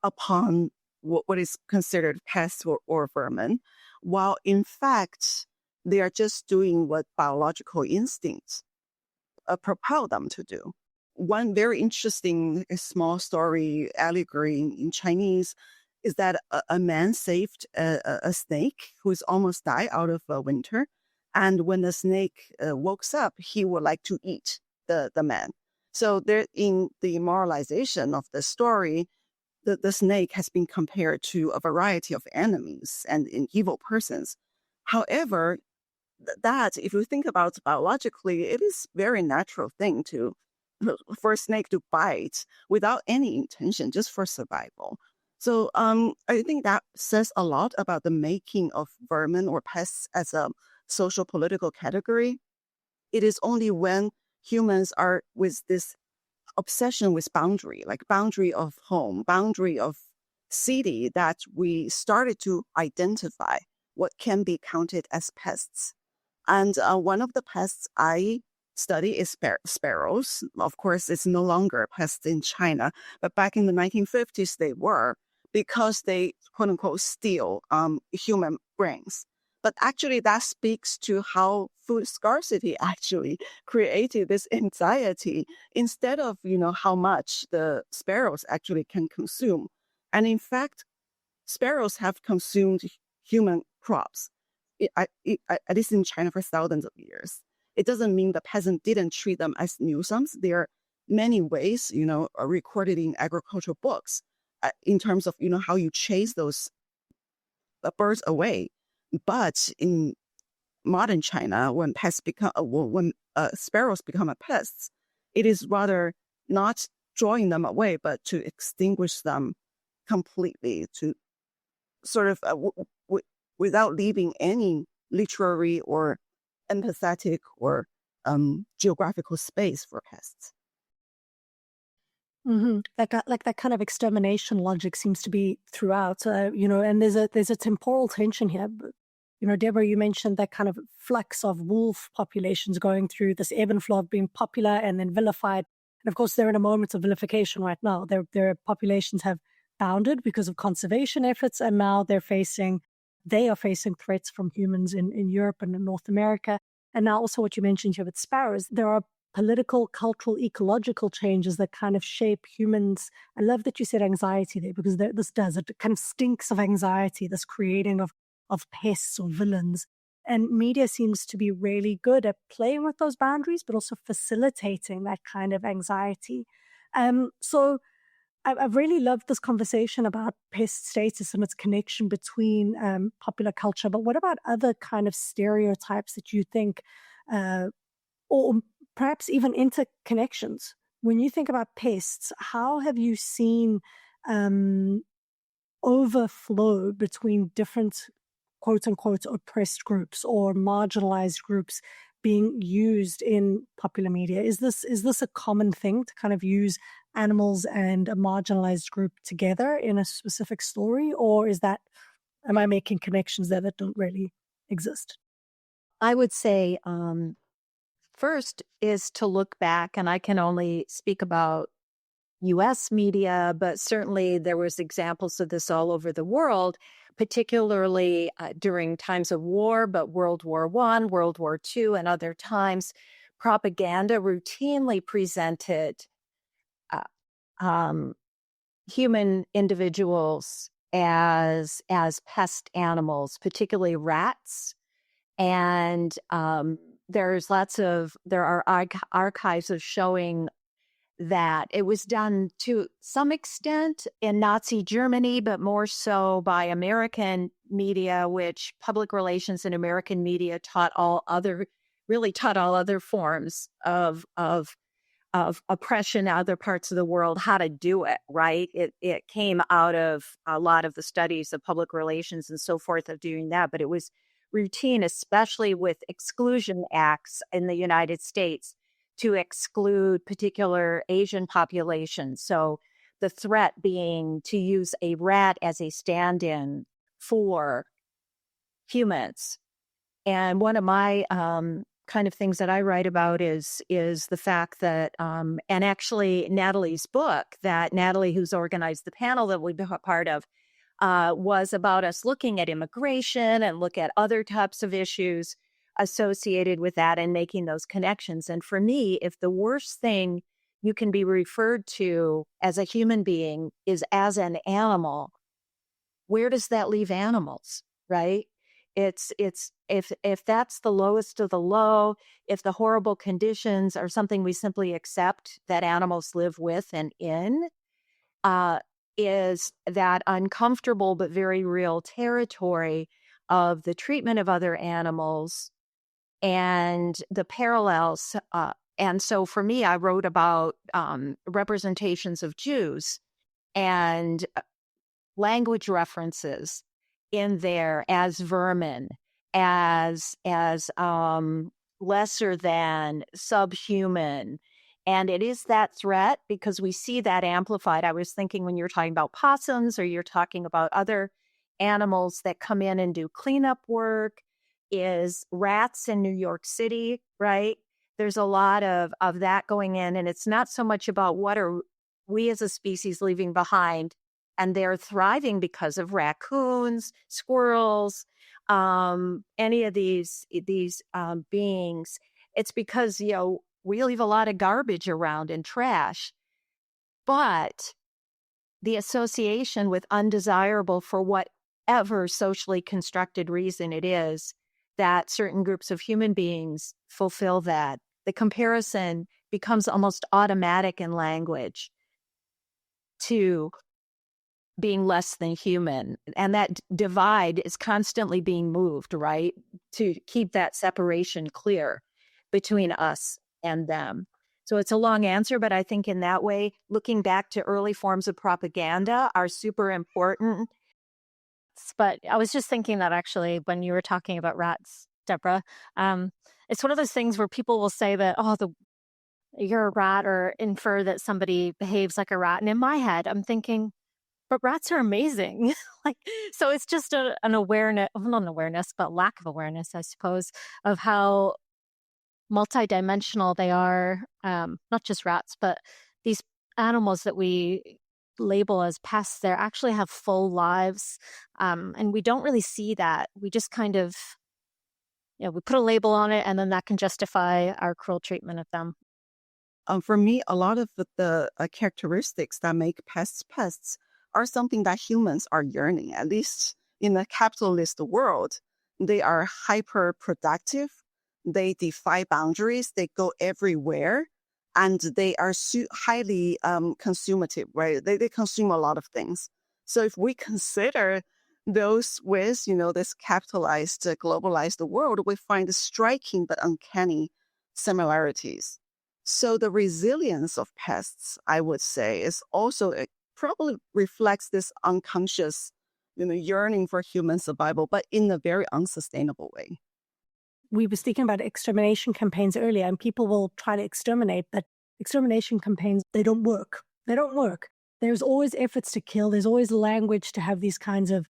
upon what is considered pests or vermin, while in fact they are just doing what biological instincts propel them to do. One very interesting small story allegory in Chinese is that a man saved a snake who's almost died out of winter. And when the snake woke up, he would like to eat the man. So there, in the moralization of the story, the snake has been compared to a variety of enemies and in evil persons. However, that, if you think about it biologically, it is a very natural thing for a snake to bite without any intention, just for survival. So I think that says a lot about the making of vermin or pests as a social political category. It is only when humans are with this obsession with boundary, like boundary of home, boundary of city, that we started to identify what can be counted as pests. And one of the pests I study is sparrows. Of course, it's no longer pests in China, but back in the 1950s, they were, because they, quote unquote, steal human brains. But actually that speaks to how food scarcity actually created this anxiety instead of, how much the sparrows actually can consume. And in fact, sparrows have consumed human crops, at least in China, for thousands of years. It doesn't mean the peasant didn't treat them as nuisance. There are many ways, are recorded in agricultural books in terms of, how you chase those birds away. But in modern China, when sparrows become a pests, it is rather not drawing them away, but to extinguish them completely, to sort of without leaving any literary or empathetic or geographical space for pests. Mm-hmm. That kind of extermination logic seems to be throughout, and there's a temporal tension here. Debra, you mentioned that kind of flux of wolf populations going through this ebb and flow of being popular and then vilified. And of course, they're in a moment of vilification right now. Their populations have bounded because of conservation efforts, and now they are facing threats from humans in Europe and in North America. And now also what you mentioned here with sparrows, there are political, cultural, ecological changes that kind of shape humans. I love that you said anxiety there, because it kind of stinks of anxiety, this creating of pests or villains. And media seems to be really good at playing with those boundaries, but also facilitating that kind of anxiety. So I've really loved this conversation about pest status and its connection between popular culture. But what about other kind of stereotypes that you think, or perhaps even interconnections? When you think about pests, how have you seen overflow between different quote-unquote oppressed groups or marginalized groups being used in popular media? Is this a common thing to kind of use animals and a marginalized group together in a specific story, or am I making connections there that don't really exist? I would say first is to look back, and I can only speak about U.S. media, but certainly there was examples of this all over the world, particularly during times of war, but World War I, World War II, and other times, propaganda routinely presented human individuals as pest animals, particularly rats. And there are archives of showing that it was done to some extent in Nazi Germany, but more so by American media, which public relations in American media taught all other forms of oppression in other parts of the world how to do it, right? It came out of a lot of the studies of public relations and so forth of doing that, but it was routine, especially with exclusion acts in the United States, to exclude particular Asian populations. So the threat being to use a rat as a stand-in for humans. And one of my kind of things that I write about is the fact that, and actually Natalie's book, that Natalie, who's organized the panel that we've been a part of, was about us looking at immigration and look at other types of issues associated with that and making those connections. And for me, if the worst thing you can be referred to as a human being is as an animal, where does that leave animals, right? It's if that's the lowest of the low, if the horrible conditions are something we simply accept that animals live with and in, is that uncomfortable but very real territory of the treatment of other animals and the parallels. And so for me, I wrote about representations of Jews and language references in there as vermin, as lesser than, subhuman. And it is that threat because we see that amplified. I was thinking when you're talking about possums or you're talking about other animals that come in and do cleanup work, is rats in New York City, right? There's a lot of that going in. And it's not so much about what are we as a species leaving behind, and they're thriving because of raccoons, squirrels, any of these beings, it's because, we leave a lot of garbage around and trash. But the association with undesirable, for whatever socially constructed reason it is, that certain groups of human beings fulfill that, the comparison becomes almost automatic in language to being less than human. And that divide is constantly being moved, right? To keep that separation clear between us and them. So it's a long answer, but I think in that way, looking back to early forms of propaganda are super important. But I was just thinking that actually when you were talking about rats, Deborah, it's one of those things where people will say that, you're a rat, or infer that somebody behaves like a rat. And in my head, I'm thinking, but rats are amazing. So it's just an awareness, well, not an awareness, but lack of awareness, I suppose, of how multidimensional they are. Not just rats, but these animals that we label as pests, they actually have full lives. And we don't really see that. We just kind of, we put a label on it, and then that can justify our cruel treatment of them. For me, a lot of the characteristics that make pests are something that humans are yearning, at least in a capitalist world. They are hyper productive. They defy boundaries. They go everywhere. And they are highly consumative, right? They consume a lot of things. So if we consider those with, this capitalized, globalized world, we find striking but uncanny similarities. So the resilience of pests, I would say, is also probably reflects this unconscious, yearning for human survival, but in a very unsustainable way. We were speaking about extermination campaigns earlier, and people will try to exterminate, but extermination campaigns, they don't work. They don't work. There's always efforts to kill. There's always language to have these kinds of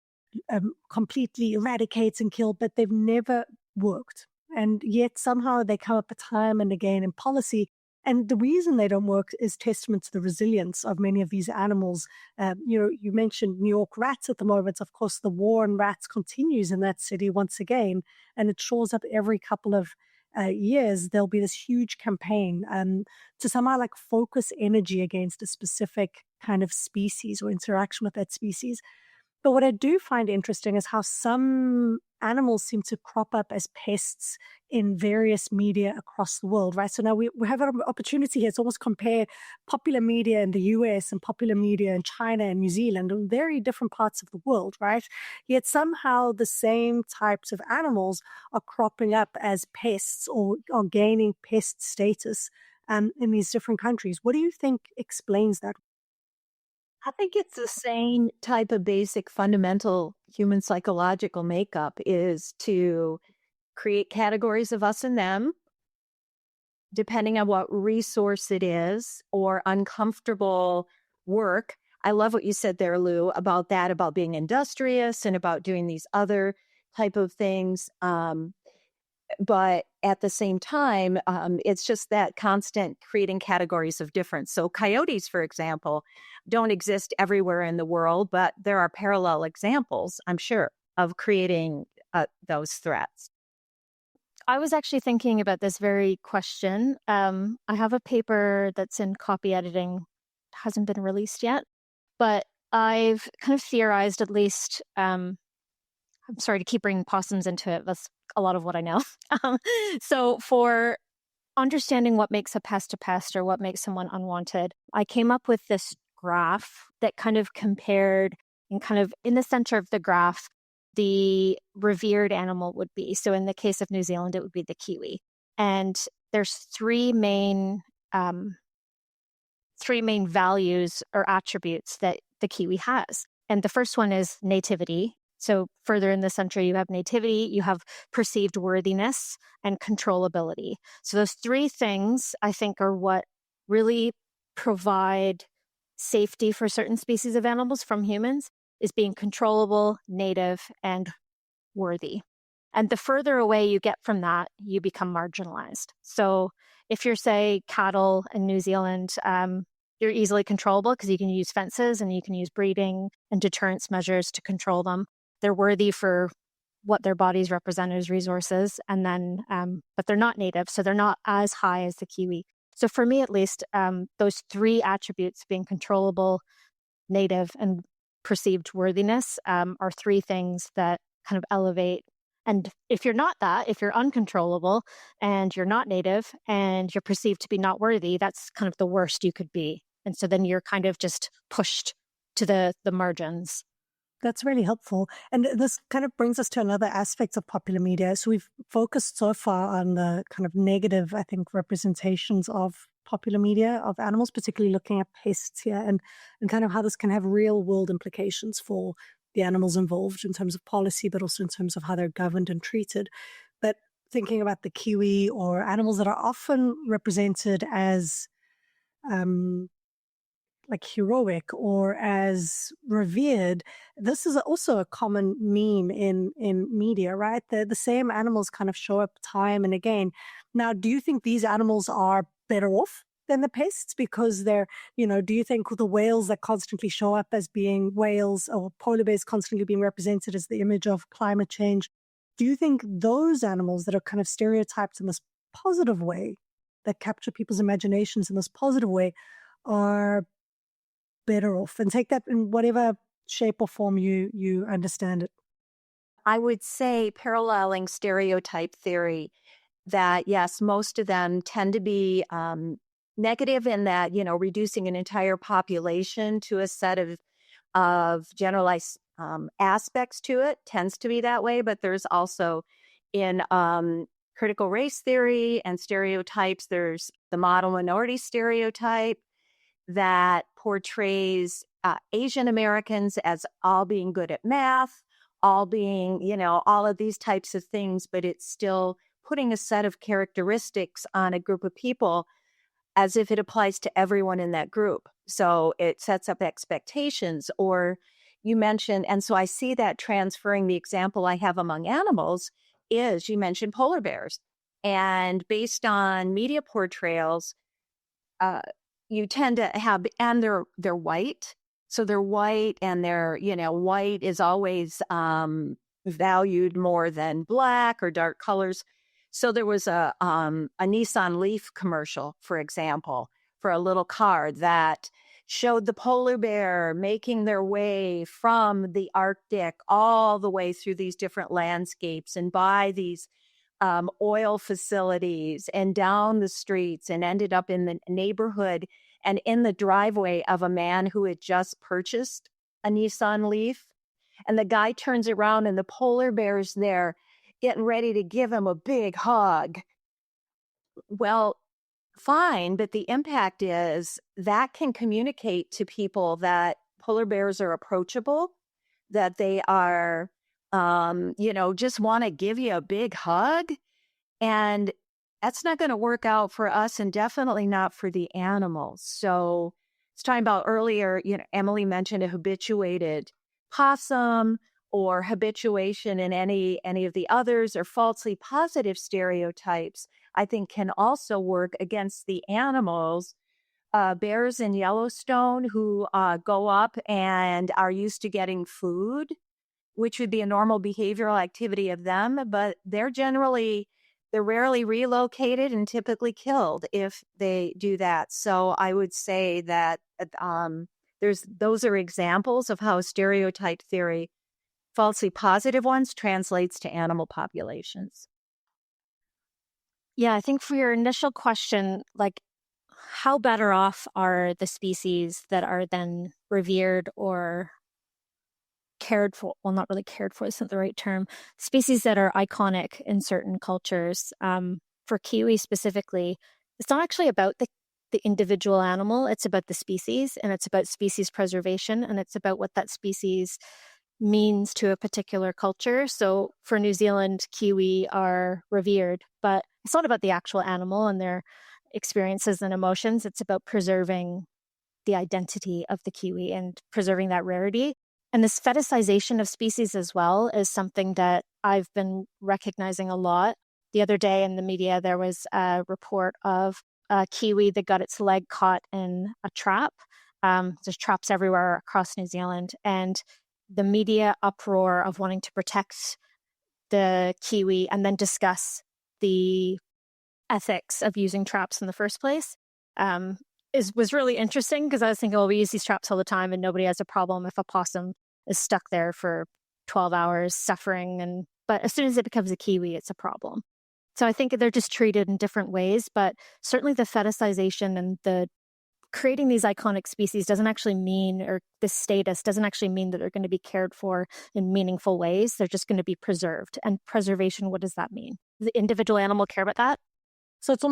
completely eradicates and kill, but they've never worked. And yet somehow they come up time and again in policy. And the reason they don't work is testament to the resilience of many of these animals. You mentioned New York rats at the moment. Of course, the war on rats continues in that city once again, and it shows up every couple of years. There'll be this huge campaign to somehow focus energy against a specific kind of species or interaction with that species. But what I do find interesting is how some animals seem to crop up as pests in various media across the world, right? So now we have an opportunity here to almost compare popular media in the US and popular media in China and New Zealand, in very different parts of the world, right? Yet somehow the same types of animals are cropping up as pests or are gaining pest status in these different countries. What do you think explains that? I think it's the same type of basic fundamental human psychological makeup, is to create categories of us and them, depending on what resource it is or uncomfortable work. I love what you said there, Lu, about that, about being industrious and about doing these other type of things. But at the same time, it's just that constant creating categories of difference. So coyotes, for example, don't exist everywhere in the world, but there are parallel examples, I'm sure, of creating those threats. I was actually thinking about this very question. I have a paper that's in copy editing, hasn't been released yet, but I've kind of theorized, at least, I'm sorry to keep bringing possums into it. That's a lot of what I know. So for understanding what makes a pest, or what makes someone unwanted, I came up with this graph that kind of compared, and kind of in the center of the graph, the revered animal would be. So in the case of New Zealand, it would be the kiwi. And there's three main values or attributes that the kiwi has. And the first one is nativity. So further in the center, you have nativity, you have perceived worthiness, and controllability. So those three things, I think, are what really provide safety for certain species of animals from humans, is being controllable, native, and worthy. And the further away you get from that, you become marginalized. So if you're, say, cattle in New Zealand, you're easily controllable because you can use fences and you can use breeding and deterrence measures to control them. They're worthy for what their bodies represent as resources, and then but they're not native, so they're not as high as the kiwi. So for me, at least, those three attributes, being controllable, native, and perceived worthiness, are three things that kind of elevate. And if you're not that, if you're uncontrollable and you're not native and you're perceived to be not worthy, that's kind of the worst you could be. And so then you're kind of just pushed to the margins. That's really helpful. And this kind of brings us to another aspect of popular media. So we've focused so far on the kind of negative, I think, representations of popular media of animals, particularly looking at pests here and kind of how this can have real world implications for the animals involved in terms of policy, but also in terms of how they're governed and treated. But thinking about the kiwi or animals that are often represented as like heroic or as revered, this is also a common meme in media, right? The same animals kind of show up time and again. Now, do you think these animals are better off than the pests because they're, do you think the whales that constantly show up as being whales or polar bears constantly being represented as the image of climate change, do you think those animals that are kind of stereotyped in this positive way, that capture people's imaginations in this positive way, are better off? And take that in whatever shape or form you understand it. I would say, paralleling stereotype theory, that yes, most of them tend to be negative in that, reducing an entire population to a set of generalized aspects to it tends to be that way. But there's also in critical race theory and stereotypes, there's the model minority stereotype that portrays Asian Americans as all being good at math, all being, all of these types of things, but it's still putting a set of characteristics on a group of people as if it applies to everyone in that group. So it sets up expectations. Or you mentioned, and so I see that transferring. The example I have among animals is, you mentioned polar bears. And based on media portrayals, you tend to have, and they're white. So they're white, and white is always valued more than black or dark colors. So there was a Nissan Leaf commercial, for example, for a little car that showed the polar bear making their way from the Arctic all the way through these different landscapes and by these oil facilities and down the streets, and ended up in the neighborhood and in the driveway of a man who had just purchased a Nissan Leaf. And the guy turns around and the polar bear's there getting ready to give him a big hug. Well, fine, but the impact is that can communicate to people that polar bears are approachable, that they are, just want to give you a big hug. And that's not going to work out for us, and definitely not for the animals. So it's talking about earlier, Emily mentioned a habituated possum, or habituation in any of the others, or falsely positive stereotypes, I think can also work against the animals. Bears in Yellowstone who go up and are used to getting food, which would be a normal behavioral activity of them, but they're rarely relocated and typically killed if they do that. So I would say that those are examples of how stereotype theory, falsely positive ones, translates to animal populations. Yeah, I think for your initial question, like, how better off are the species that are then revered or cared for? Well, not really cared for isn't the right term. Species that are iconic in certain cultures. For kiwi specifically, it's not actually about the individual animal. It's about the species, and it's about species preservation, and it's about what that species means to a particular culture. So for New Zealand, kiwi are revered, but it's not about the actual animal and their experiences and emotions. It's about preserving the identity of the kiwi and preserving that rarity. And this fetishization of species as well is something that I've been recognizing a lot. The other day in the media, there was a report of a kiwi that got its leg caught in a trap. There's traps everywhere across New Zealand, and the media uproar of wanting to protect the kiwi and then discuss the ethics of using traps in the first place was really interesting, because I was thinking, well, we use these traps all the time and nobody has a problem if a possum is stuck there for 12 hours suffering. But as soon as it becomes a kiwi, it's a problem. So I think they're just treated in different ways, but certainly the fetishization and the creating these iconic species doesn't actually mean, or this status doesn't actually mean that they're going to be cared for in meaningful ways. They're just going to be preserved. And preservation, what does that mean? Does the individual animal care about that? So it's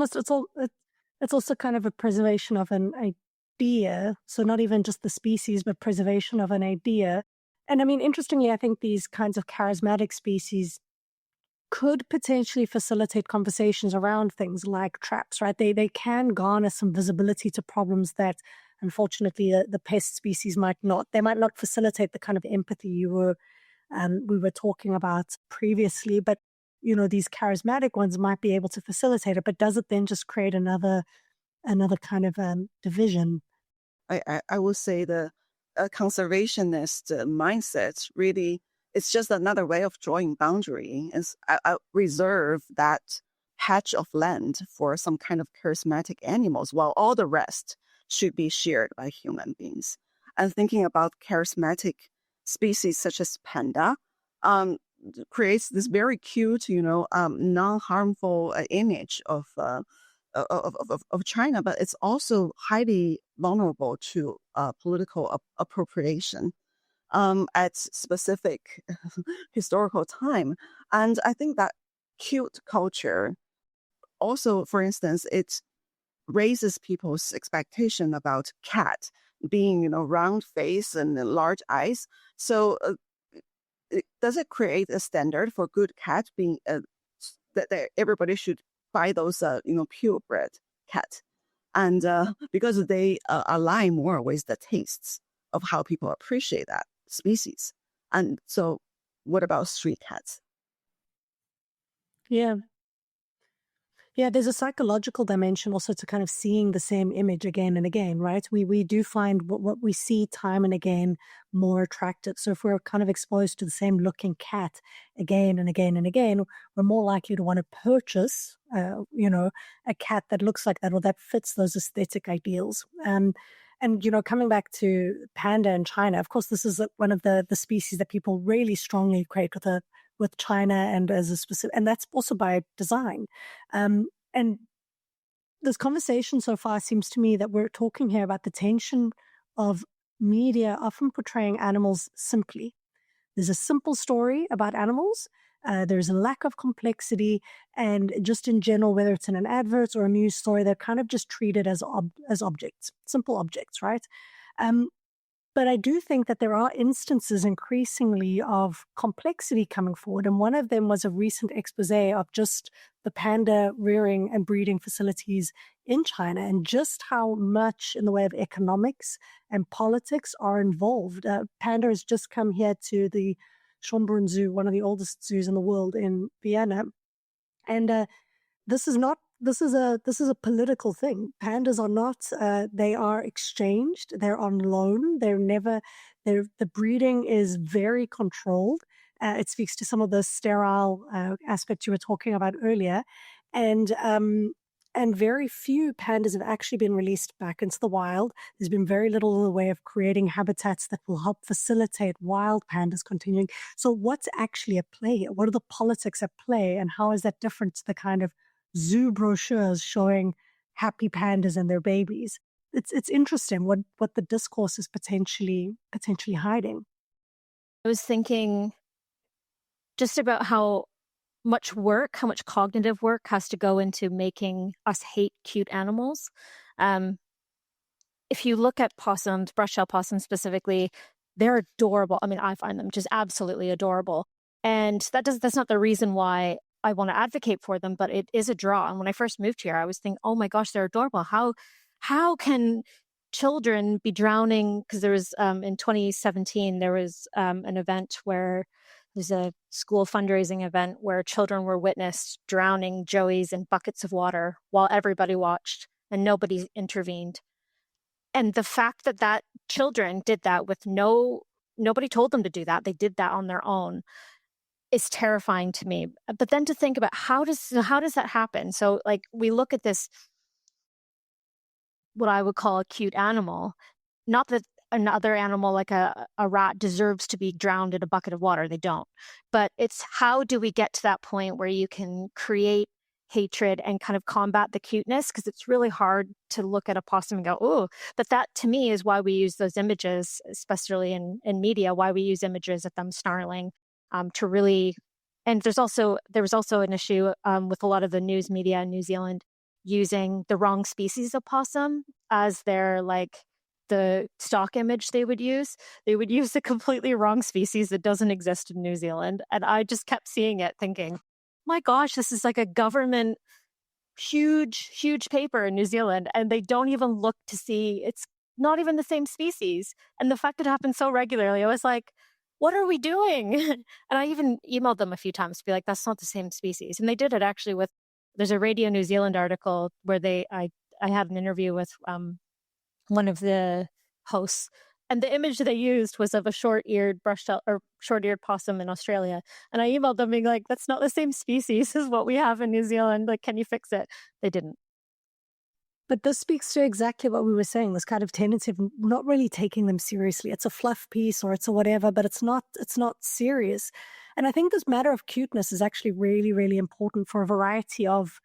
also kind of a preservation of an idea. So not even just the species, but preservation of an idea. And I mean, interestingly, I think these kinds of charismatic species could potentially facilitate conversations around things like traps, right? They can garner some visibility to problems that, unfortunately, the pest species might not. They might not facilitate the kind of empathy we were talking about previously, but these charismatic ones might be able to facilitate it. But does it then just create another kind of division? I would say the conservationist mindset really, it's just another way of drawing boundary. And I reserve that patch of land for some kind of charismatic animals, while all the rest should be shared by human beings. And thinking about charismatic species such as panda creates this very cute, non-harmful image of China, but it's also highly vulnerable to political appropriation at specific historical time. And I think that cute culture also, for instance, it raises people's expectation about cat being, round face and large eyes. So does it create a standard for good cat being that everybody should buy those, purebred cat? And because they align more with the tastes of how people appreciate that species. And so what about street cats? Yeah. Yeah, there's a psychological dimension also to kind of seeing the same image again and again, right? We do find what we see time and again more attractive. So if we're kind of exposed to the same looking cat again and again and again, we're more likely to want to purchase, a cat that looks like that or that fits those aesthetic ideals. And coming back to panda in China, of course, this is one of the species that people really strongly equate with China and as a specific, and that's also by design. And this conversation so far seems to me that we're talking here about the tension of media often portraying animals simply. There's a simple story about animals. There's a lack of complexity, and just in general, whether it's in an advert or a news story, they're kind of just treated as objects, simple objects, right? But I do think that there are instances increasingly of complexity coming forward. And one of them was a recent expose of just the panda rearing and breeding facilities in China and just how much in the way of economics and politics are involved. Panda has just come here to the Schönbrunn Zoo, one of the oldest zoos in the world in Vienna. And this is a political thing. Pandas are not, they are exchanged. They're on loan. The breeding is very controlled. It speaks to some of the sterile aspects you were talking about earlier. And very few pandas have actually been released back into the wild. There's been very little in the way of creating habitats that will help facilitate wild pandas continuing. So what's actually at play? What are the politics at play? And how is that different to the kind of zoo brochures showing happy pandas and their babies? It's interesting what the discourse is potentially hiding. I was thinking just about how much cognitive work has to go into making us hate cute animals. If you look at possums, brush-tailed possums specifically, they're adorable. I mean, I find them just absolutely adorable. And that's not the reason why I want to advocate for them, but it is a draw. And when I first moved here, I was thinking, oh my gosh, they're adorable. How can children be drowning? Because there was, in 2017, there was an event where there's a school fundraising event where children were witnessed drowning joeys in buckets of water while everybody watched and nobody intervened. And the fact that children did that with nobody told them to do that. They did that on their own. is terrifying to me. But then to think about how does that happen? So like we look at this, what I would call a cute animal, not that another animal like a rat deserves to be drowned in a bucket of water. They don't. But it's how do we get to that point where you can create hatred and kind of combat the cuteness? Because it's really hard to look at a possum and go, oh, but that to me is why we use those images, especially in media, why we use images of them snarling to really. And there was also an issue with a lot of the news media in New Zealand using the wrong species of possum as their like the stock image they would use. They would use a completely wrong species that doesn't exist in New Zealand. And I just kept seeing it thinking, my gosh, this is like a government huge paper in New Zealand. And they don't even look to see, it's not even the same species. And the fact that it happens so regularly, I was like, what are we doing? And I even emailed them a few times to be like, that's not the same species. And they did it actually with, there's a Radio New Zealand article where I had an interview with one of the hosts, and the image they used was of a short-eared possum in Australia. And I emailed them being like, that's not the same species as what we have in New Zealand. Like, can you fix it? They didn't. But this speaks to exactly what we were saying, this kind of tendency of not really taking them seriously. It's a fluff piece or it's a whatever, but it's not serious. And I think this matter of cuteness is actually really, really important for a variety of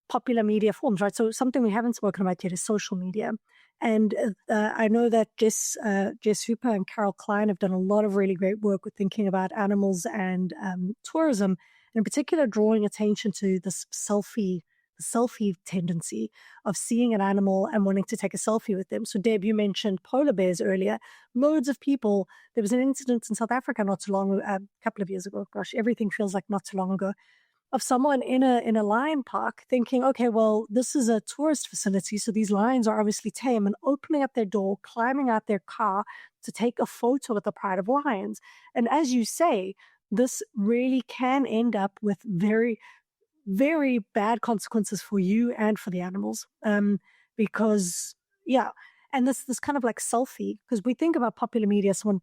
popular media forms, right? So something we haven't spoken about yet is social media. And I know that Jess Hooper and Carol Klein have done a lot of really great work with thinking about animals and tourism, and in particular drawing attention to this selfie tendency of seeing an animal and wanting to take a selfie with them. So Deb, you mentioned polar bears earlier. Loads of people, there was an incident in South Africa not too long, a couple of years ago, gosh, everything feels like not too long ago, of someone in a lion park thinking, okay, well, this is a tourist facility, so these lions are obviously tame, and opening up their door, climbing out their car to take a photo with the pride of lions. And as you say, this really can end up with very, very bad consequences for you and for the animals. Because, yeah, and this kind of like selfie, because we think about popular media, someone,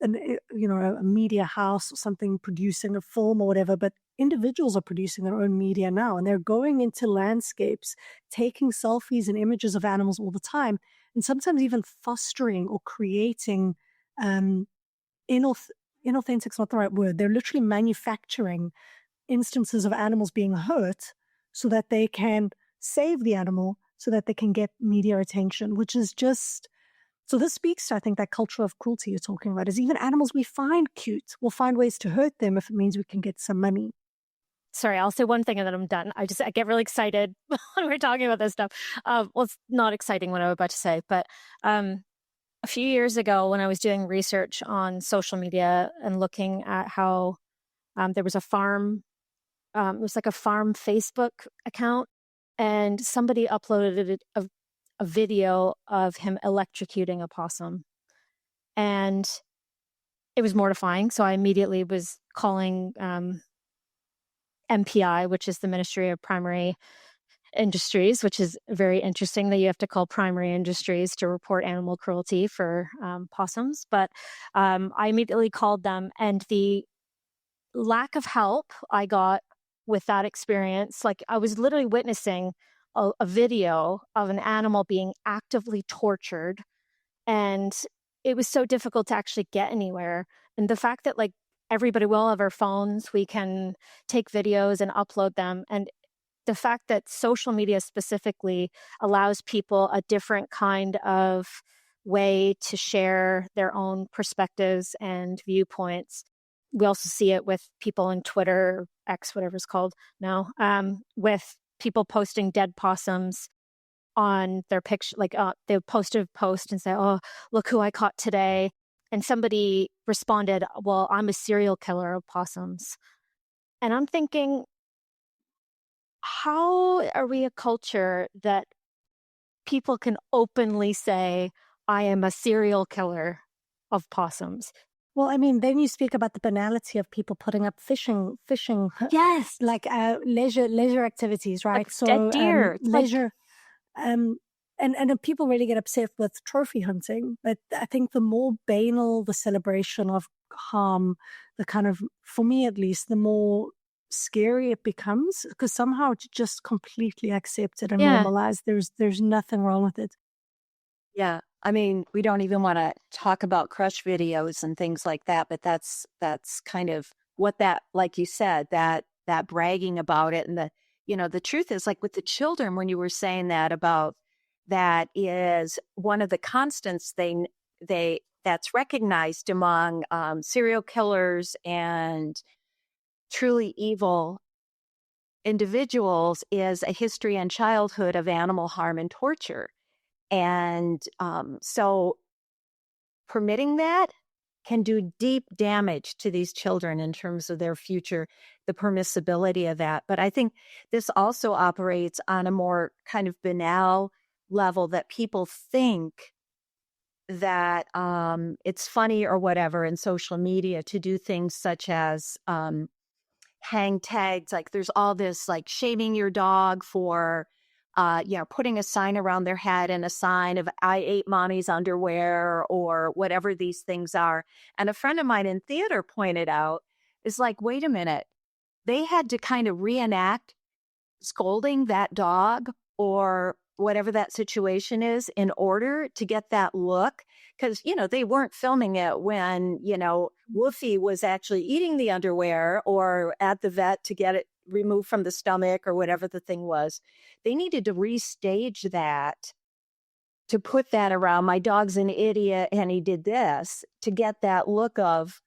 a media house or something producing a film or whatever, but individuals are producing their own media now, and they're going into landscapes, taking selfies and images of animals all the time, and sometimes even fostering or creating inauthentic is not the right word. They're literally manufacturing instances of animals being hurt so that they can save the animal, so that they can get media attention, which is just... So this speaks to, I think, that culture of cruelty you're talking about, is even animals we find cute, we'll find ways to hurt them if it means we can get some money. Sorry, I'll say one thing and then I'm done. I get really excited when we're talking about this stuff. Well, it's not exciting what I'm about to say, but a few years ago when I was doing research on social media and looking at how there was a farm, it was like a farm Facebook account, and somebody uploaded a video of him electrocuting a possum. And it was mortifying. So I immediately was calling MPI, which is the Ministry of Primary Industries, which is very interesting that you have to call primary industries to report animal cruelty for possums. But I immediately called them, and the lack of help I got with that experience, like I was literally witnessing a video of an animal being actively tortured, and it was so difficult to actually get anywhere. And the fact that like everybody will have our phones, we can take videos and upload them, and the fact that social media specifically allows people a different kind of way to share their own perspectives and viewpoints. We also see it with people on Twitter, X, whatever it's called now, with people posting dead possums on their picture. Like they post a post and say, oh, look who I caught today. And somebody responded, well, I'm a serial killer of possums. And I'm thinking, how are we a culture that people can openly say, I am a serial killer of possums? Well, I mean, then you speak about the banality of people putting up fishing, yes, like leisure activities, right? Like so dead deer, leisure, and people really get upset with trophy hunting. But I think the more banal the celebration of harm, the kind of, for me at least, the more scary it becomes, because somehow it's just completely accepted and Yeah. normalized. There's nothing wrong with it. Yeah. I mean, we don't even want to talk about crush videos and things like that, but that's kind of what that, like you said, that bragging about it. And the truth is, like with the children, when you were saying that about, that is one of the constants that's recognized among serial killers and truly evil individuals, is a history in childhood of animal harm and torture. And so permitting that can do deep damage to these children in terms of their future, the permissibility of that. But I think this also operates on a more kind of banal level, that people think that it's funny or whatever in social media to do things such as hang tags. Like there's all this like shaming your dog for putting a sign around their head and a sign of "I ate mommy's underwear" or whatever these things are. And a friend of mine in theater pointed out, is like, wait a minute, they had to kind of reenact scolding that dog or whatever that situation is in order to get that look. Because, they weren't filming it when, Woofy was actually eating the underwear or at the vet to get it removed from the stomach or whatever the thing was. They needed to restage that to put that around, "My dog's an idiot and he did this," to get that look of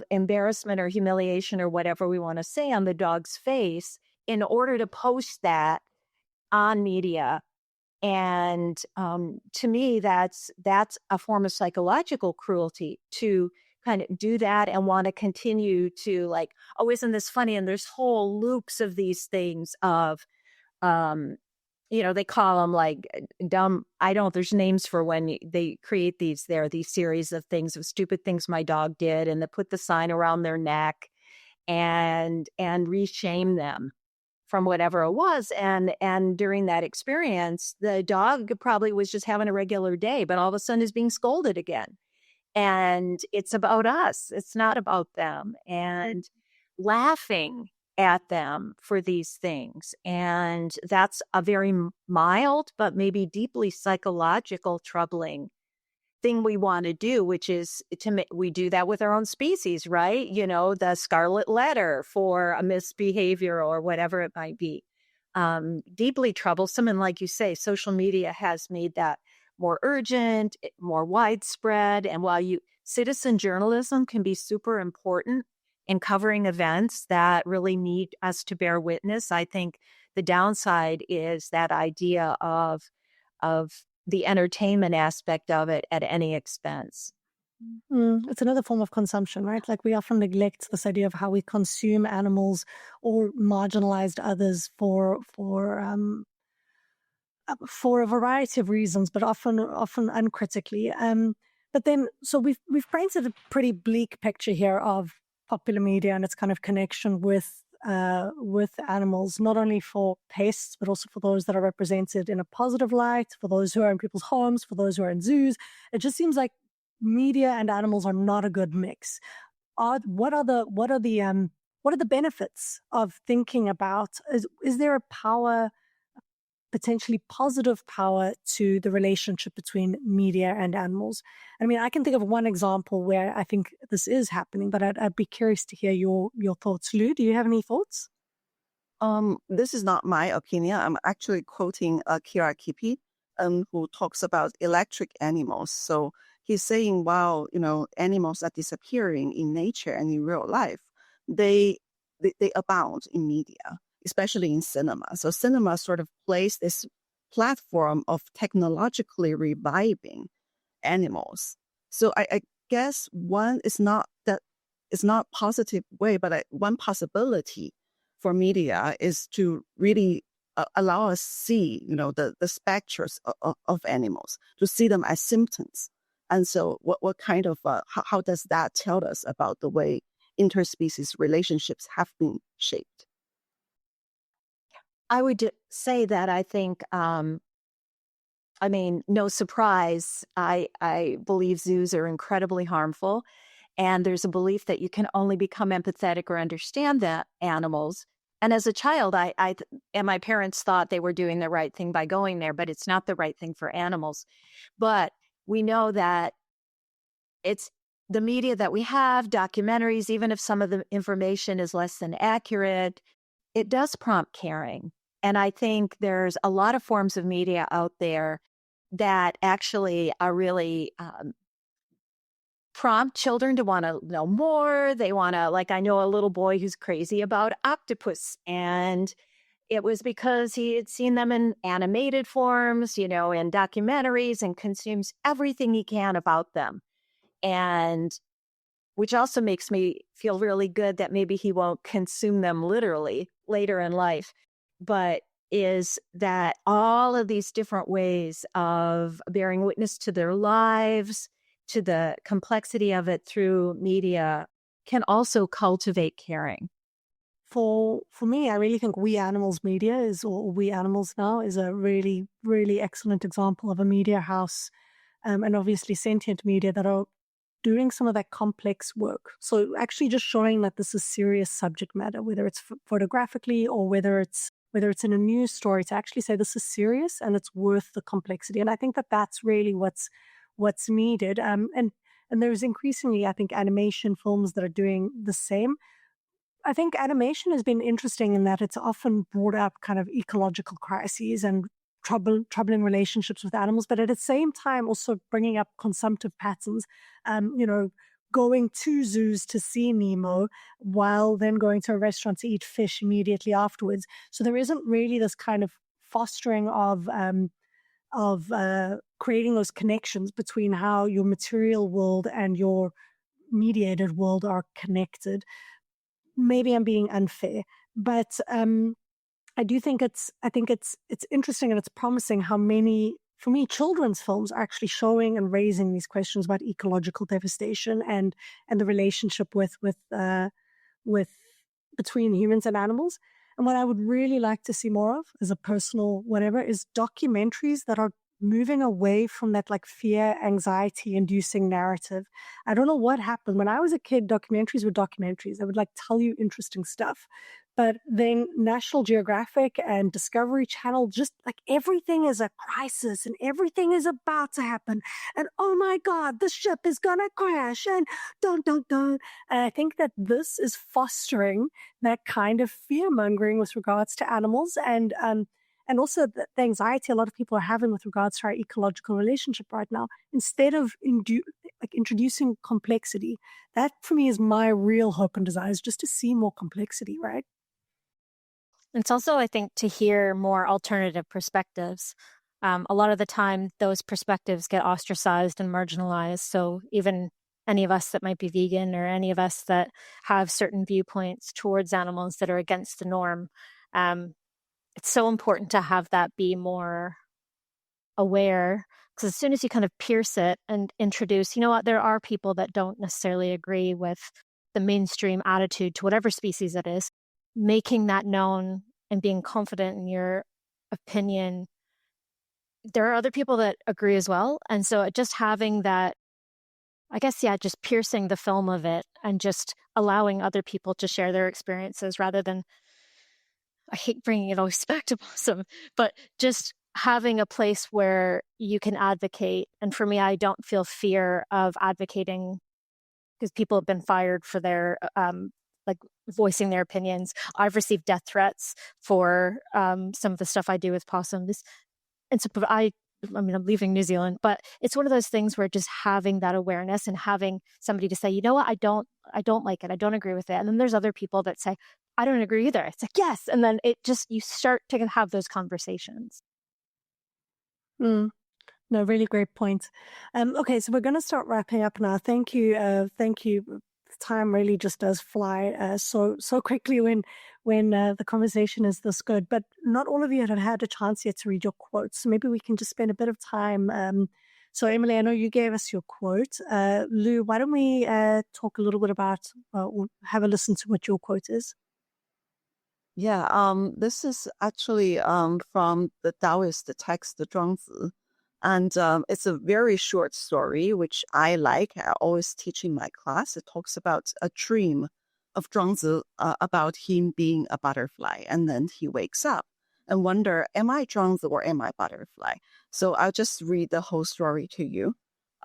embarrassment or humiliation or whatever we want to say on the dog's face, in order to post that on media. And to me, that's a form of psychological cruelty, to kind of do that and want to continue to like, "Oh, isn't this funny?" And there's whole loops of these things of, they call them like dumb. There's names for when they create these series of things, of stupid things my dog did, and they put the sign around their neck and reshame them from whatever it was. And during that experience, the dog probably was just having a regular day, but all of a sudden is being scolded again. And it's about us. It's not about them. And laughing at them for these things. And that's a very mild, but maybe deeply psychological, troubling thing we want to do, which is we do that with our own species, right? The scarlet letter for a misbehavior or whatever it might be. Deeply troublesome. And like you say, social media has made that more urgent, more widespread. And while citizen journalism can be super important in covering events that really need us to bear witness, I think the downside is that idea of the entertainment aspect of it at any expense. It's another form of consumption, right? Like we often neglect this idea of how we consume animals or marginalized others for a variety of reasons, but often uncritically. But then, so we've painted a pretty bleak picture here of popular media and its kind of connection with animals, not only for pests, but also for those that are represented in a positive light, for those who are in people's homes, for those who are in zoos. It just seems like media and animals are not a good mix. What are the benefits of thinking about? Is there a power, potentially positive power, to the relationship between media and animals? I mean, I can think of one example where I think this is happening, but I'd be curious to hear your thoughts. Lu, do you have any thoughts? This is not my opinion. I'm actually quoting Kira Kipi, who talks about electric animals. So he's saying, while animals are disappearing in nature and in real life, they abound in media, especially in cinema. So cinema sort of plays this platform of technologically reviving animals. So I guess one is not positive way, but one possibility for media is to really allow us see, the specters of animals, to see them as symptoms. And so what kind of, how does that tell us about the way interspecies relationships have been shaped? I would say that I think, no surprise, I believe zoos are incredibly harmful. And there's a belief that you can only become empathetic or understand the animals. And as a child, and my parents thought they were doing the right thing by going there, but it's not the right thing for animals. But we know that it's the media that we have, documentaries, even if some of the information is less than accurate, it does prompt caring. And I think there's a lot of forms of media out there that actually are really prompt children to want to know more. They want to, like, I know a little boy who's crazy about octopus, and it was because he had seen them in animated forms, in documentaries, and consumes everything he can about them. And which also makes me feel really good that maybe he won't consume them literally later in life, but is that all of these different ways of bearing witness to their lives, to the complexity of it through media, can also cultivate caring. For me, I really think We Animals Media or We Animals Now is a really, really excellent example of a media house, and obviously sentient media that are doing some of that complex work. So actually just showing that this is serious subject matter, whether it's photographically or whether it's in a news story, to actually say this is serious and it's worth the complexity. And I think that that's really what's needed. And there's increasingly, I think, animation films that are doing the same. I think animation has been interesting in that it's often brought up kind of ecological crises and troubling relationships with animals, but at the same time also bringing up consumptive patterns. Going to zoos to see Nemo while then going to a restaurant to eat fish immediately afterwards. So there isn't really this kind of fostering of creating those connections between how your material world and your mediated world are connected. Maybe I'm being unfair, but I do think it's interesting and it's promising how many, for me, children's films are actually showing and raising these questions about ecological devastation and the relationship with between humans and animals. And what I would really like to see more of as a personal whatever is documentaries that are moving away from that like fear, anxiety inducing narrative. I don't know what happened. When I was a kid, documentaries were documentaries. They would like tell you interesting stuff. But then National Geographic and Discovery Channel, just like everything is a crisis and everything is about to happen. And oh my God, the ship is going to crash and don't. And I think that this is fostering that kind of fear mongering with regards to animals and also the anxiety a lot of people are having with regards to our ecological relationship right now, instead of introducing complexity. That for me is my real hope and desire, is just to see more complexity, right? It's also, I think, to hear more alternative perspectives. A lot of the time, those perspectives get ostracized and marginalized. So even any of us that might be vegan or any of us that have certain viewpoints towards animals that are against the norm, it's so important to have that be more aware, because as soon as you kind of pierce it and introduce, there are people that don't necessarily agree with the mainstream attitude to whatever species it is, making that known and being confident in your opinion. There are other people that agree as well. And so just having that, I guess, just piercing the film of it and just allowing other people to share their experiences rather than, I hate bringing it always back to Possum, but just having a place where you can advocate. And for me, I don't feel fear of advocating because people have been fired for their voicing their opinions. I've received death threats for some of the stuff I do with possums. And so I'm leaving New Zealand, but it's one of those things where just having that awareness and having somebody to say, you know what, I don't like it. I don't agree with it. And then there's other people that say, I don't agree either. It's like, yes. And then you start to have those conversations. No, really great point. Okay, so we're going to start wrapping up now. Thank you. Time really just does fly so quickly when the conversation is this good. But not all of you have had a chance yet to read your quotes. So maybe we can just spend a bit of time. So Emily, I know you gave us your quote. Lu, why don't we talk a little bit about or have a listen to what your quote is? Yeah, this is actually from the Taoist text, the 庄子. And it's a very short story, which I like. I always teach in my class. It talks about a dream of Zhuangzi about him being a butterfly. And then he wakes up and wonder, am I Zhuangzi or am I butterfly? So I'll just read the whole story to you.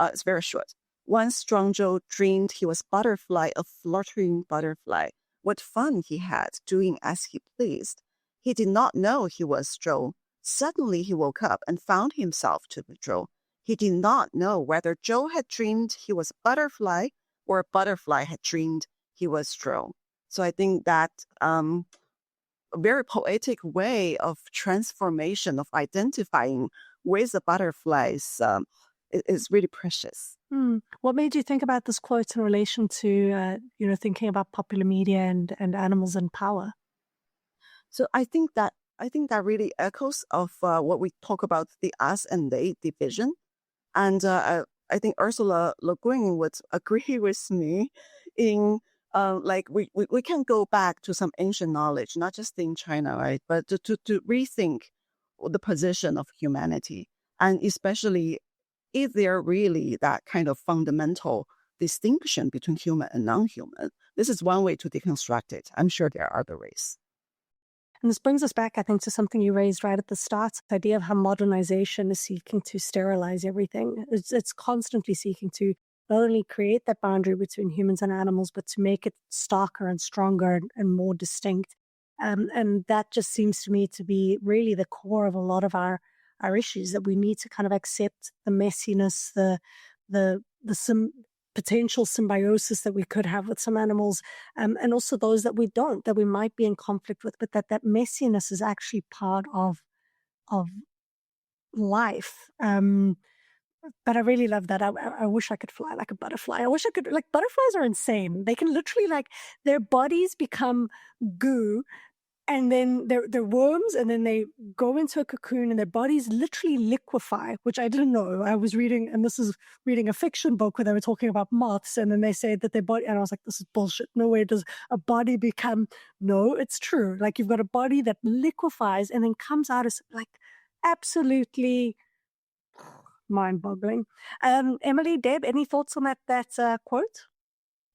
It's very short. Once Zhuangzhou dreamed he was butterfly, a fluttering butterfly. What fun he had, doing as he pleased. He did not know he was Zhou. Suddenly he woke up and found himself to be Zhou. He did not know whether Zhou had dreamed he was a butterfly or a butterfly had dreamed he was Zhou. So I think that a very poetic way of transformation, of identifying with the butterflies is really precious. What made you think about this quote in relation to, thinking about popular media and animals and power? So I think that really echoes of what we talk about, the us and they division. And I think Ursula Le Guin would agree with me in we can go back to some ancient knowledge, not just in China, right? But to rethink the position of humanity. And especially, is there really that kind of fundamental distinction between human and non-human? This is one way to deconstruct it. I'm sure there are other ways. And this brings us back, I think, to something you raised right at the start, the idea of how modernization is seeking to sterilize everything. It's constantly seeking to not only create that boundary between humans and animals, but to make it starker and stronger and more distinct. And that just seems to me to be really the core of a lot of our issues, that we need to kind of accept the messiness, the potential symbiosis that we could have with some animals, and also those that we don't, that we might be in conflict with, but that messiness is actually part of life. But I really love that. I wish I could fly like a butterfly. I wish I could, butterflies are insane. They can literally, their bodies become goo, and then they're worms, and then they go into a cocoon and their bodies literally liquefy, which I didn't know. I was reading, and this is reading a fiction book where they were talking about moths, and then they said that their body, and I was like, this is bullshit. No way does a body become, no, it's true. You've got a body that liquefies and then comes out as absolutely mind-boggling. Emily, Deb, any thoughts on that quote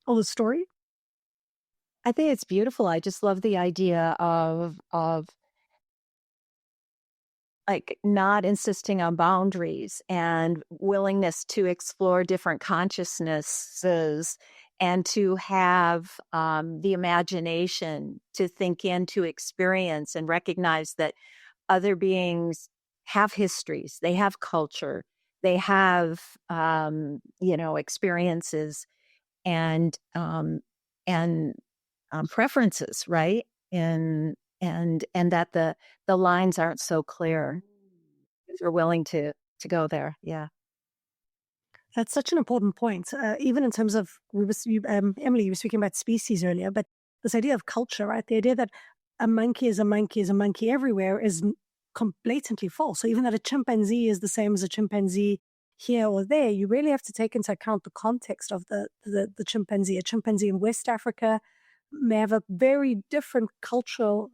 or the story? I think it's beautiful. I just love the idea of not insisting on boundaries and willingness to explore different consciousnesses and to have the imagination to think into experience and recognize that other beings have histories, they have culture, they have experiences and preferences, right? And that the lines aren't so clear if you're willing to go there. Yeah. That's such an important point. Even in terms of, Emily, you were speaking about species earlier, but this idea of culture, right? The idea that a monkey is a monkey everywhere is blatantly false. So even that a chimpanzee is the same as a chimpanzee here or there, you really have to take into account the context of the chimpanzee. A chimpanzee in West Africa may have a very different cultural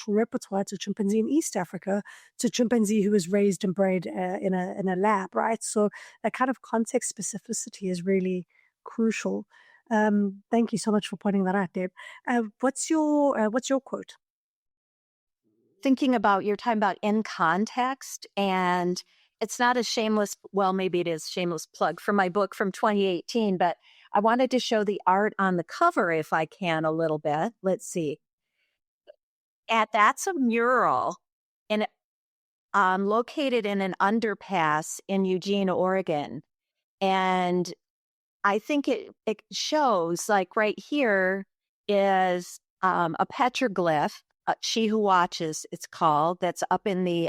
repertoire to chimpanzee in East Africa, to chimpanzee who was raised and bred in a lab, right? So that kind of context specificity is really crucial. Thank you so much for pointing that out, Deb. What's your quote? Thinking about, you're talking about in context, and it's not a shameless, well, maybe it is shameless plug for my book from 2018, but I wanted to show the art on the cover if I can a little bit. Let's see. That's a mural located in an underpass in Eugene, Oregon. And I think it shows, right here is a petroglyph, She Who Watches, it's called, that's up in the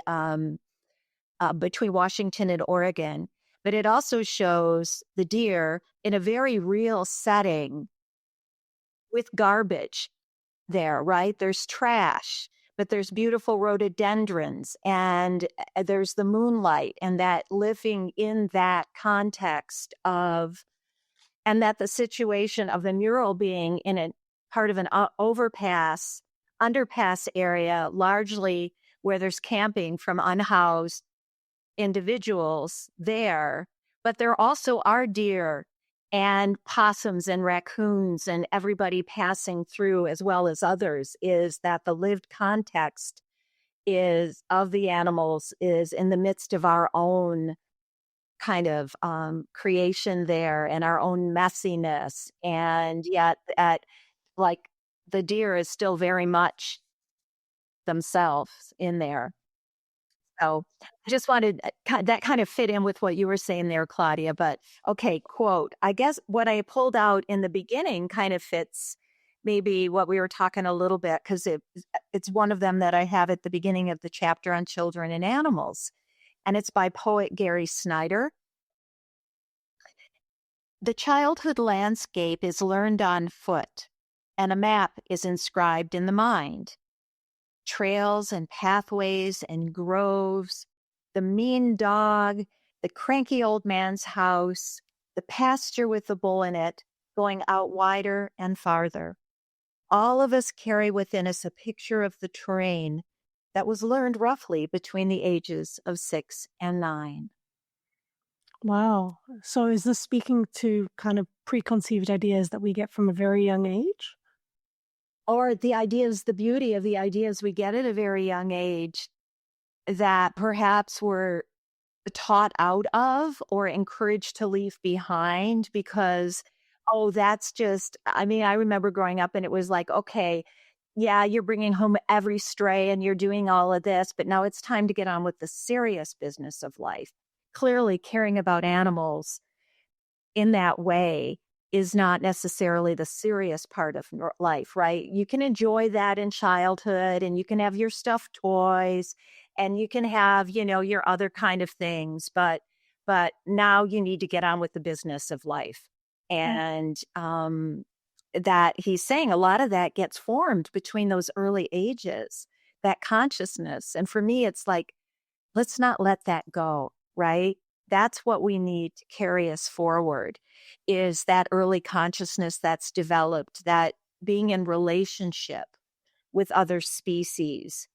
between Washington and Oregon. But it also shows the deer in a very real setting with garbage there, right? There's trash, but there's beautiful rhododendrons, and there's the moonlight, and that living in that context of, and that the situation of the mural being in a part of an underpass area, largely where there's camping from unhoused individuals there, but there also are deer and possums and raccoons and everybody passing through as well as others, is that the lived context is of the animals is in the midst of our own kind of creation there and our own messiness. And yet at like the deer is still very much themselves in there. So I just wanted that kind of fit in with what you were saying there, Claudia. But okay, quote. I guess what I pulled out in the beginning kind of fits maybe what we were talking a little bit, because it's one of them that I have at the beginning of the chapter on children and animals. And it's by poet Gary Snyder. The childhood landscape is learned on foot, and a map is inscribed in the mind. Trails and pathways and groves, the mean dog, the cranky old man's house, the pasture with the bull in it, going out wider and farther. All of us carry within us a picture of the terrain that was learned roughly between the ages of 6 and 9. Wow. So is this speaking to kind of preconceived ideas that we get from a very young age? Or the ideas, the beauty of the ideas we get at a very young age that perhaps we're taught out of or encouraged to leave behind because, oh, that's just, I mean, I remember growing up and it was like, okay, yeah, you're bringing home every stray and you're doing all of this, but now it's time to get on with the serious business of life. Clearly, caring about animals in that way is not necessarily the serious part of life, right? You can enjoy that in childhood and you can have your stuffed toys and you can have, you know, your other kind of things, but now you need to get on with the business of life. And that he's saying a lot of that gets formed between those early ages, that consciousness. And for me, it's like, let's not let that go, right? That's what we need to carry us forward, is that early consciousness that's developed, that being in relationship with other species,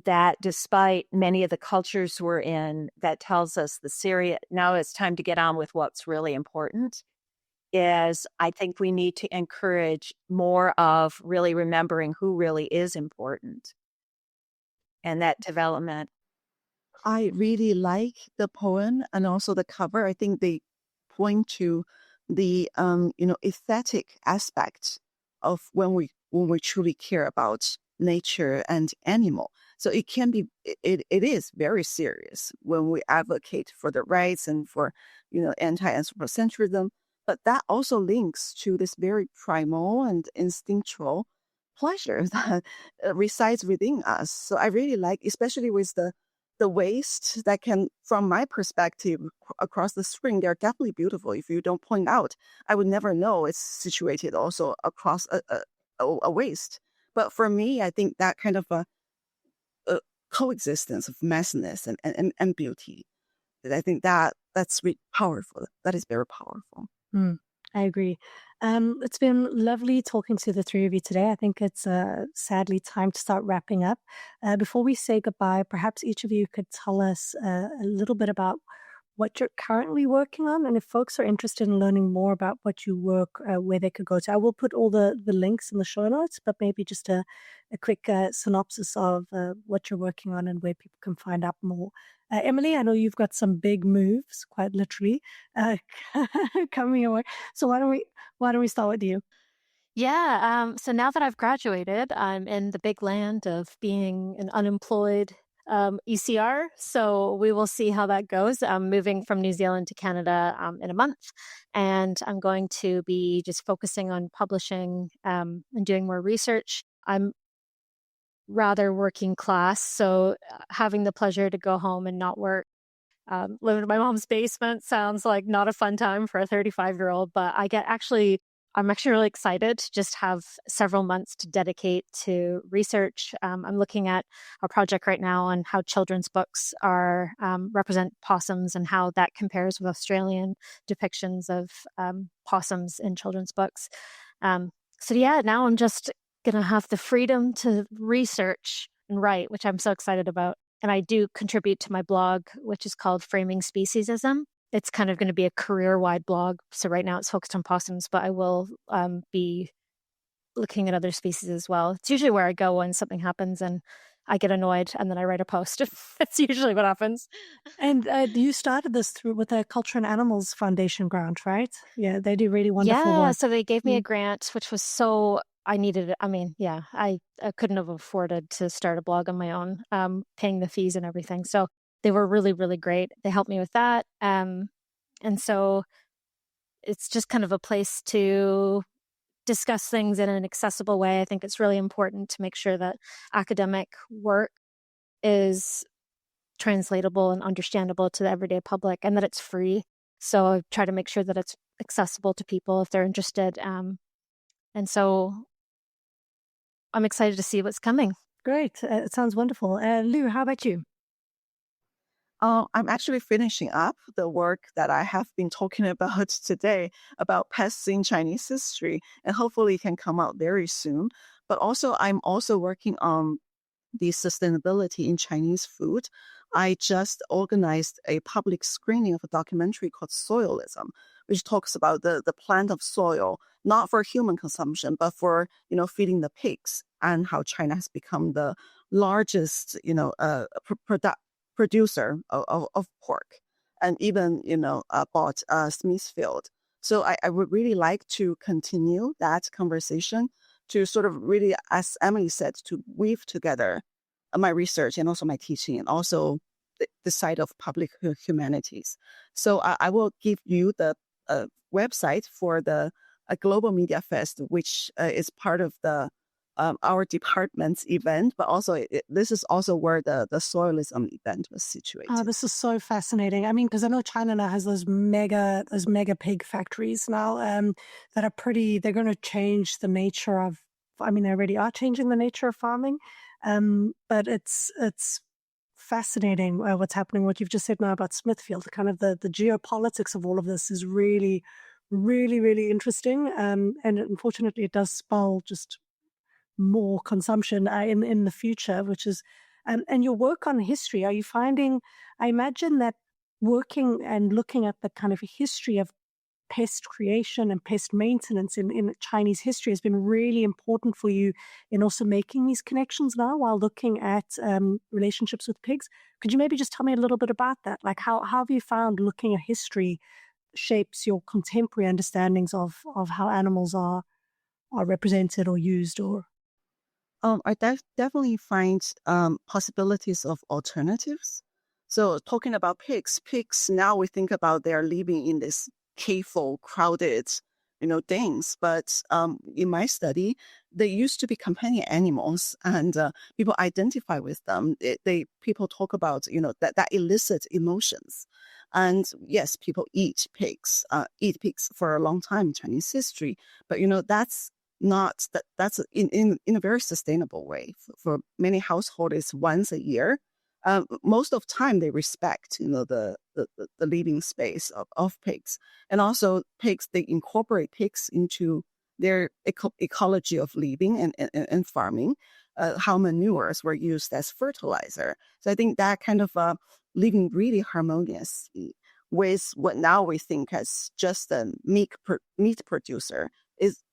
that despite many of the cultures we're in, that tells us the serious, now it's time to get on with what's really important, is I think we need to encourage more of really remembering who really is important and that development. I really like the poem and also the cover. I think they point to the aesthetic aspect of when we truly care about nature and animal. So it can be it is very serious when we advocate for the rights and for anti-anthropocentrism, but that also links to this very primal and instinctual pleasure that resides within us. So I really like, especially with the waste that can, from my perspective, across the screen, they're definitely beautiful. If you don't point out, I would never know it's situated also across a waste. But for me, I think that kind of a coexistence of messiness and beauty, I think that's really powerful. That is very powerful. I agree. It's been lovely talking to the three of you today. I think it's sadly time to start wrapping up. Before we say goodbye, perhaps each of you could tell us a little bit about what you're currently working on, and if folks are interested in learning more about what you work, where they could go to. I will put all the links in the show notes, but maybe just a quick synopsis of what you're working on and where people can find out more. Emily, I know you've got some big moves, quite literally, coming your way. So why don't we start with you? Yeah. So now that I've graduated, I'm in the big land of being an unemployed ECR. So we will see how that goes. I'm moving from New Zealand to Canada in a month, and I'm going to be just focusing on publishing and doing more research. I'm rather working class, so having the pleasure to go home and not work. Living in my mom's basement sounds like not a fun time for a 35-year-old, but I'm actually really excited to just have several months to dedicate to research. I'm looking at a project right now on how children's books are represent possums and how that compares with Australian depictions of possums in children's books. So yeah, now I'm just going to have the freedom to research and write, which I'm so excited about. And I do contribute to my blog, which is called Framing Speciesism. It's kind of going to be a career-wide blog. So right now it's focused on possums, but I will be looking at other species as well. It's usually where I go when something happens and I get annoyed and then I write a post. That's usually what happens. And you started this through with the Culture and Animals Foundation grant, right? Yeah, they do really wonderful work. So they gave me a grant, which was so I needed it. I mean, yeah, I couldn't have afforded to start a blog on my own, paying the fees and everything. So they were really, really great. They helped me with that. And so it's just kind of a place to discuss things in an accessible way. I think it's really important to make sure that academic work is translatable and understandable to the everyday public and that it's free. So I try to make sure that it's accessible to people if they're interested. And so I'm excited to see what's coming. Great. It sounds wonderful. Lu, how about you? I'm actually finishing up the work that I have been talking about today about pests in Chinese history, and hopefully it can come out very soon. But also, I'm also working on the sustainability in Chinese food. I just organized a public screening of a documentary called Soilism, which talks about the plant of soil, not for human consumption, but for, feeding the pigs, and how China has become the largest, producer of pork, and even, bought Smithfield. So I would really like to continue that conversation to sort of really, as Emily said, to weave together my research and also my teaching and also the side of public humanities. So I will give you the website for the Global Media Fest, which is part of the our department's event, but also this is also where the Soilism event was situated. Oh, this is so fascinating. I mean, because I know China now has those mega pig factories now that are pretty. They're going to change the nature of. I mean, they already are changing the nature of farming, but it's fascinating what's happening. What you've just said now about Smithfield, kind of the geopolitics of all of this is really, really, really interesting. And unfortunately, it does spell just more consumption in the future, which is, and your work on history, are you finding, I imagine that working and looking at the kind of history of pest creation and pest maintenance in Chinese history has been really important for you in also making these connections now while looking at relationships with pigs. Could you maybe just tell me a little bit about that? Like how have you found looking at history shapes your contemporary understandings of how animals are represented or used or I definitely find possibilities of alternatives. So talking about pigs now we think about they're living in this caveful, crowded, things. But in my study, they used to be companion animals, and people identify with them. People talk about that elicit emotions, and yes, people eat pigs for a long time in Chinese history. But that's not that's in a very sustainable way for many households. It's once a year. Most of time they respect the living space of pigs, and also pigs, they incorporate pigs into their ecology of living and farming. How manures were used as fertilizer. So I think that kind of living really harmoniously with what now we think as just a meat producer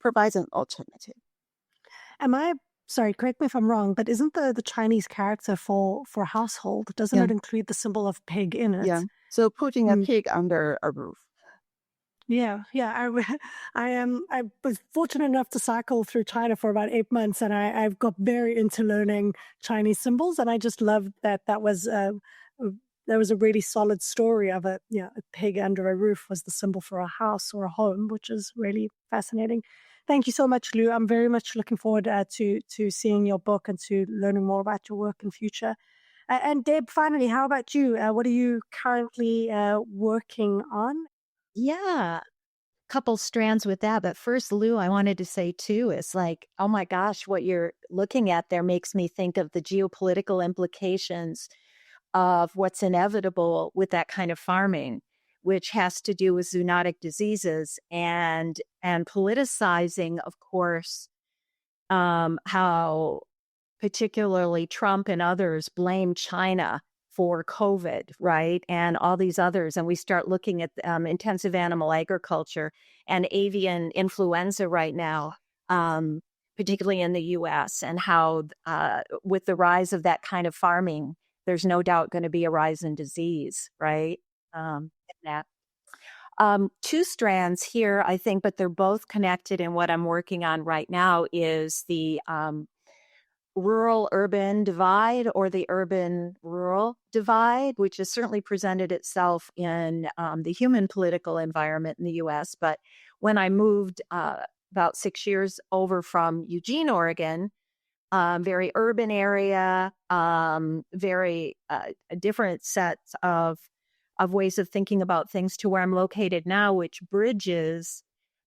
provides an alternative. Sorry, correct me if I'm wrong, but isn't the Chinese character for household, doesn't it include the symbol of pig in it? Yeah. So putting a pig under a roof. Yeah. I was fortunate enough to cycle through China for about 8 months, and I've got very into learning Chinese symbols, and I just loved that there was a really solid story of a pig under a roof was the symbol for a house or a home, which is really fascinating. Thank you so much, Lu. I'm very much looking forward to seeing your book and to learning more about your work in future. And Deb, finally, how about you? What are you currently working on? Yeah, couple strands with that. But first, Lou, I wanted to say too, is like, oh my gosh, what you're looking at there makes me think of the geopolitical implications of what's inevitable with that kind of farming, which has to do with zoonotic diseases and politicizing, of course, how particularly Trump and others, blame China for COVID, right? And all these others. And we start looking at intensive animal agriculture and avian influenza right now, particularly in the U.S., and how with the rise of that kind of farming, there's no doubt going to be a rise in disease, right? In that. Two strands here, I think, but they're both connected. And what I'm working on right now is the rural-urban divide, or the urban-rural divide, which has certainly presented itself in the human political environment in the U.S. But when I moved about 6 years over from Eugene, Oregon, very urban area, very different sets of ways of thinking about things, to where I'm located now, which bridges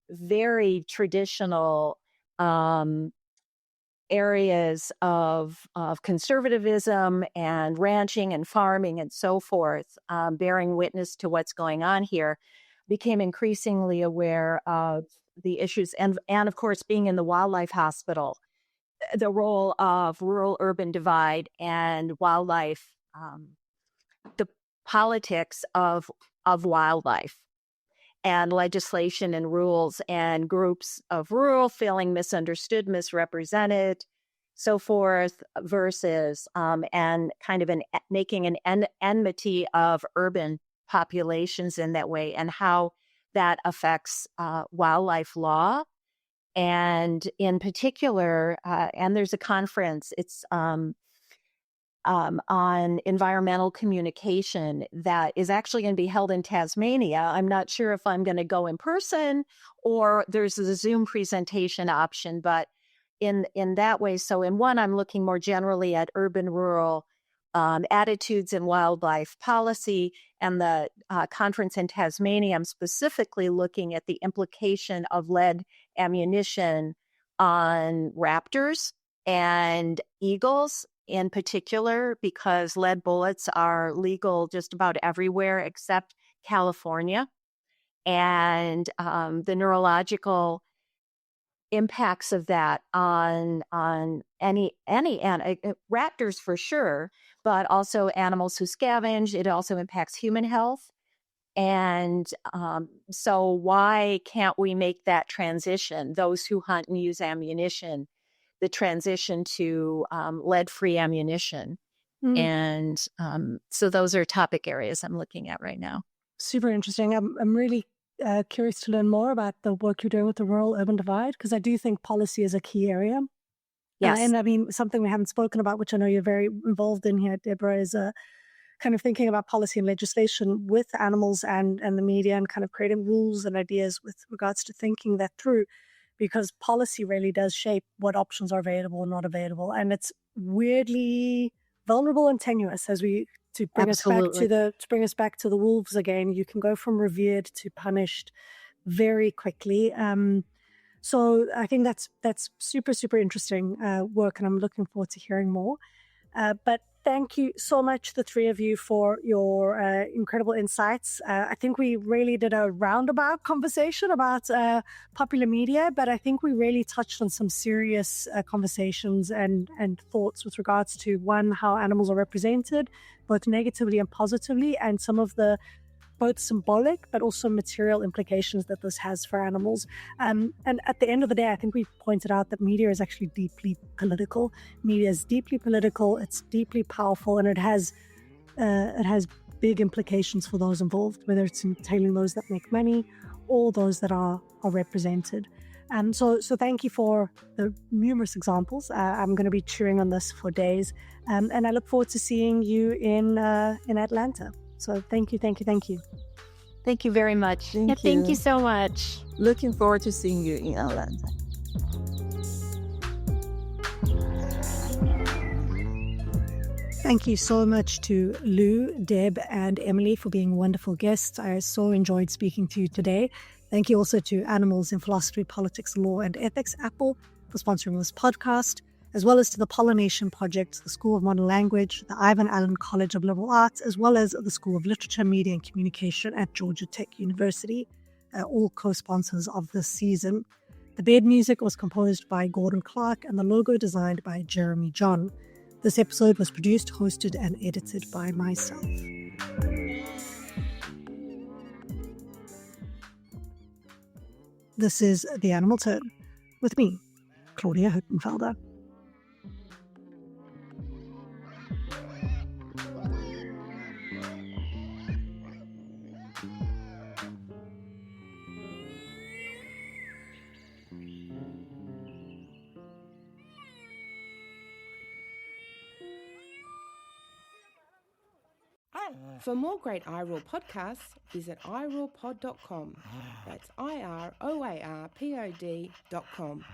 very traditional areas of conservatism and ranching and farming and so forth, bearing witness to what's going on here, became increasingly aware of the issues. And of course, being in the wildlife hospital, the role of rural-urban divide and wildlife, the politics of wildlife, and legislation and rules, and groups of rural feeling misunderstood, misrepresented, so forth, versus and kind of making an enmity of urban populations in that way, and how that affects wildlife law. And in particular, and there's a conference, it's on environmental communication that is actually going to be held in Tasmania. I'm not sure if I'm going to go in person, or there's a Zoom presentation option, but in that way. So in one, I'm looking more generally at urban-rural attitudes in wildlife policy, and the conference in Tasmania, I'm specifically looking at the implication of lead ammunition on raptors and eagles in particular, because lead bullets are legal just about everywhere except California. And the neurological impacts of that on any raptors for sure, but also animals who scavenge. It also impacts human health. And so why can't we make that transition, those who hunt and use ammunition, the transition to lead-free ammunition? And so those are topic areas I'm looking at right now. Super interesting. I'm really curious to learn more about the work you're doing with the rural-urban divide, because I do think policy is a key area. Yes. And I mean, something we haven't spoken about, which I know you're very involved in here, Debra, is kind of thinking about policy and legislation with animals and the media, and kind of creating rules and ideas with regards to thinking that through, because policy really does shape what options are available or not available. And it's weirdly vulnerable and tenuous, as to bring us back to the wolves again. You can go from revered to punished very quickly. So I think that's super, super interesting work, and I'm looking forward to hearing more. But thank you so much, the three of you, for your incredible insights. I think we really did a roundabout conversation about popular media, but I think we really touched on some serious conversations and thoughts with regards to, one, how animals are represented, both negatively and positively, and some of the both symbolic but also material implications that this has for animals. And at the end of the day, I think we pointed out that media is actually deeply political. Media is deeply political, it's deeply powerful, and it has big implications for those involved, whether it's entailing those that make money or those that are represented. So thank you for the numerous examples. I'm going to be chewing on this for days, and I look forward to seeing you in Atlanta. So thank you. Thank you very much. Thank you so much. Looking forward to seeing you in Atlanta. Thank you so much to Lu, Deb, and Emily for being wonderful guests. I so enjoyed speaking to you today. Thank you also to Animals in Philosophy, Politics, Law, and Ethics, A.P.P.L.E, for sponsoring this podcast, as well as to the Pollination Project, the School of Modern Language, the Ivan Allen College of Liberal Arts, as well as the School of Literature, Media and Communication at Georgia Tech University, all co-sponsors of this season. The bed music was composed by Gordon Clark and the logo designed by Jeremy John. This episode was produced, hosted, and edited by myself. This is The Animal Turn, with me, Claudia Huttenfelder. For more great iROAR podcasts, visit iROARpod.com. That's iROARpod.com.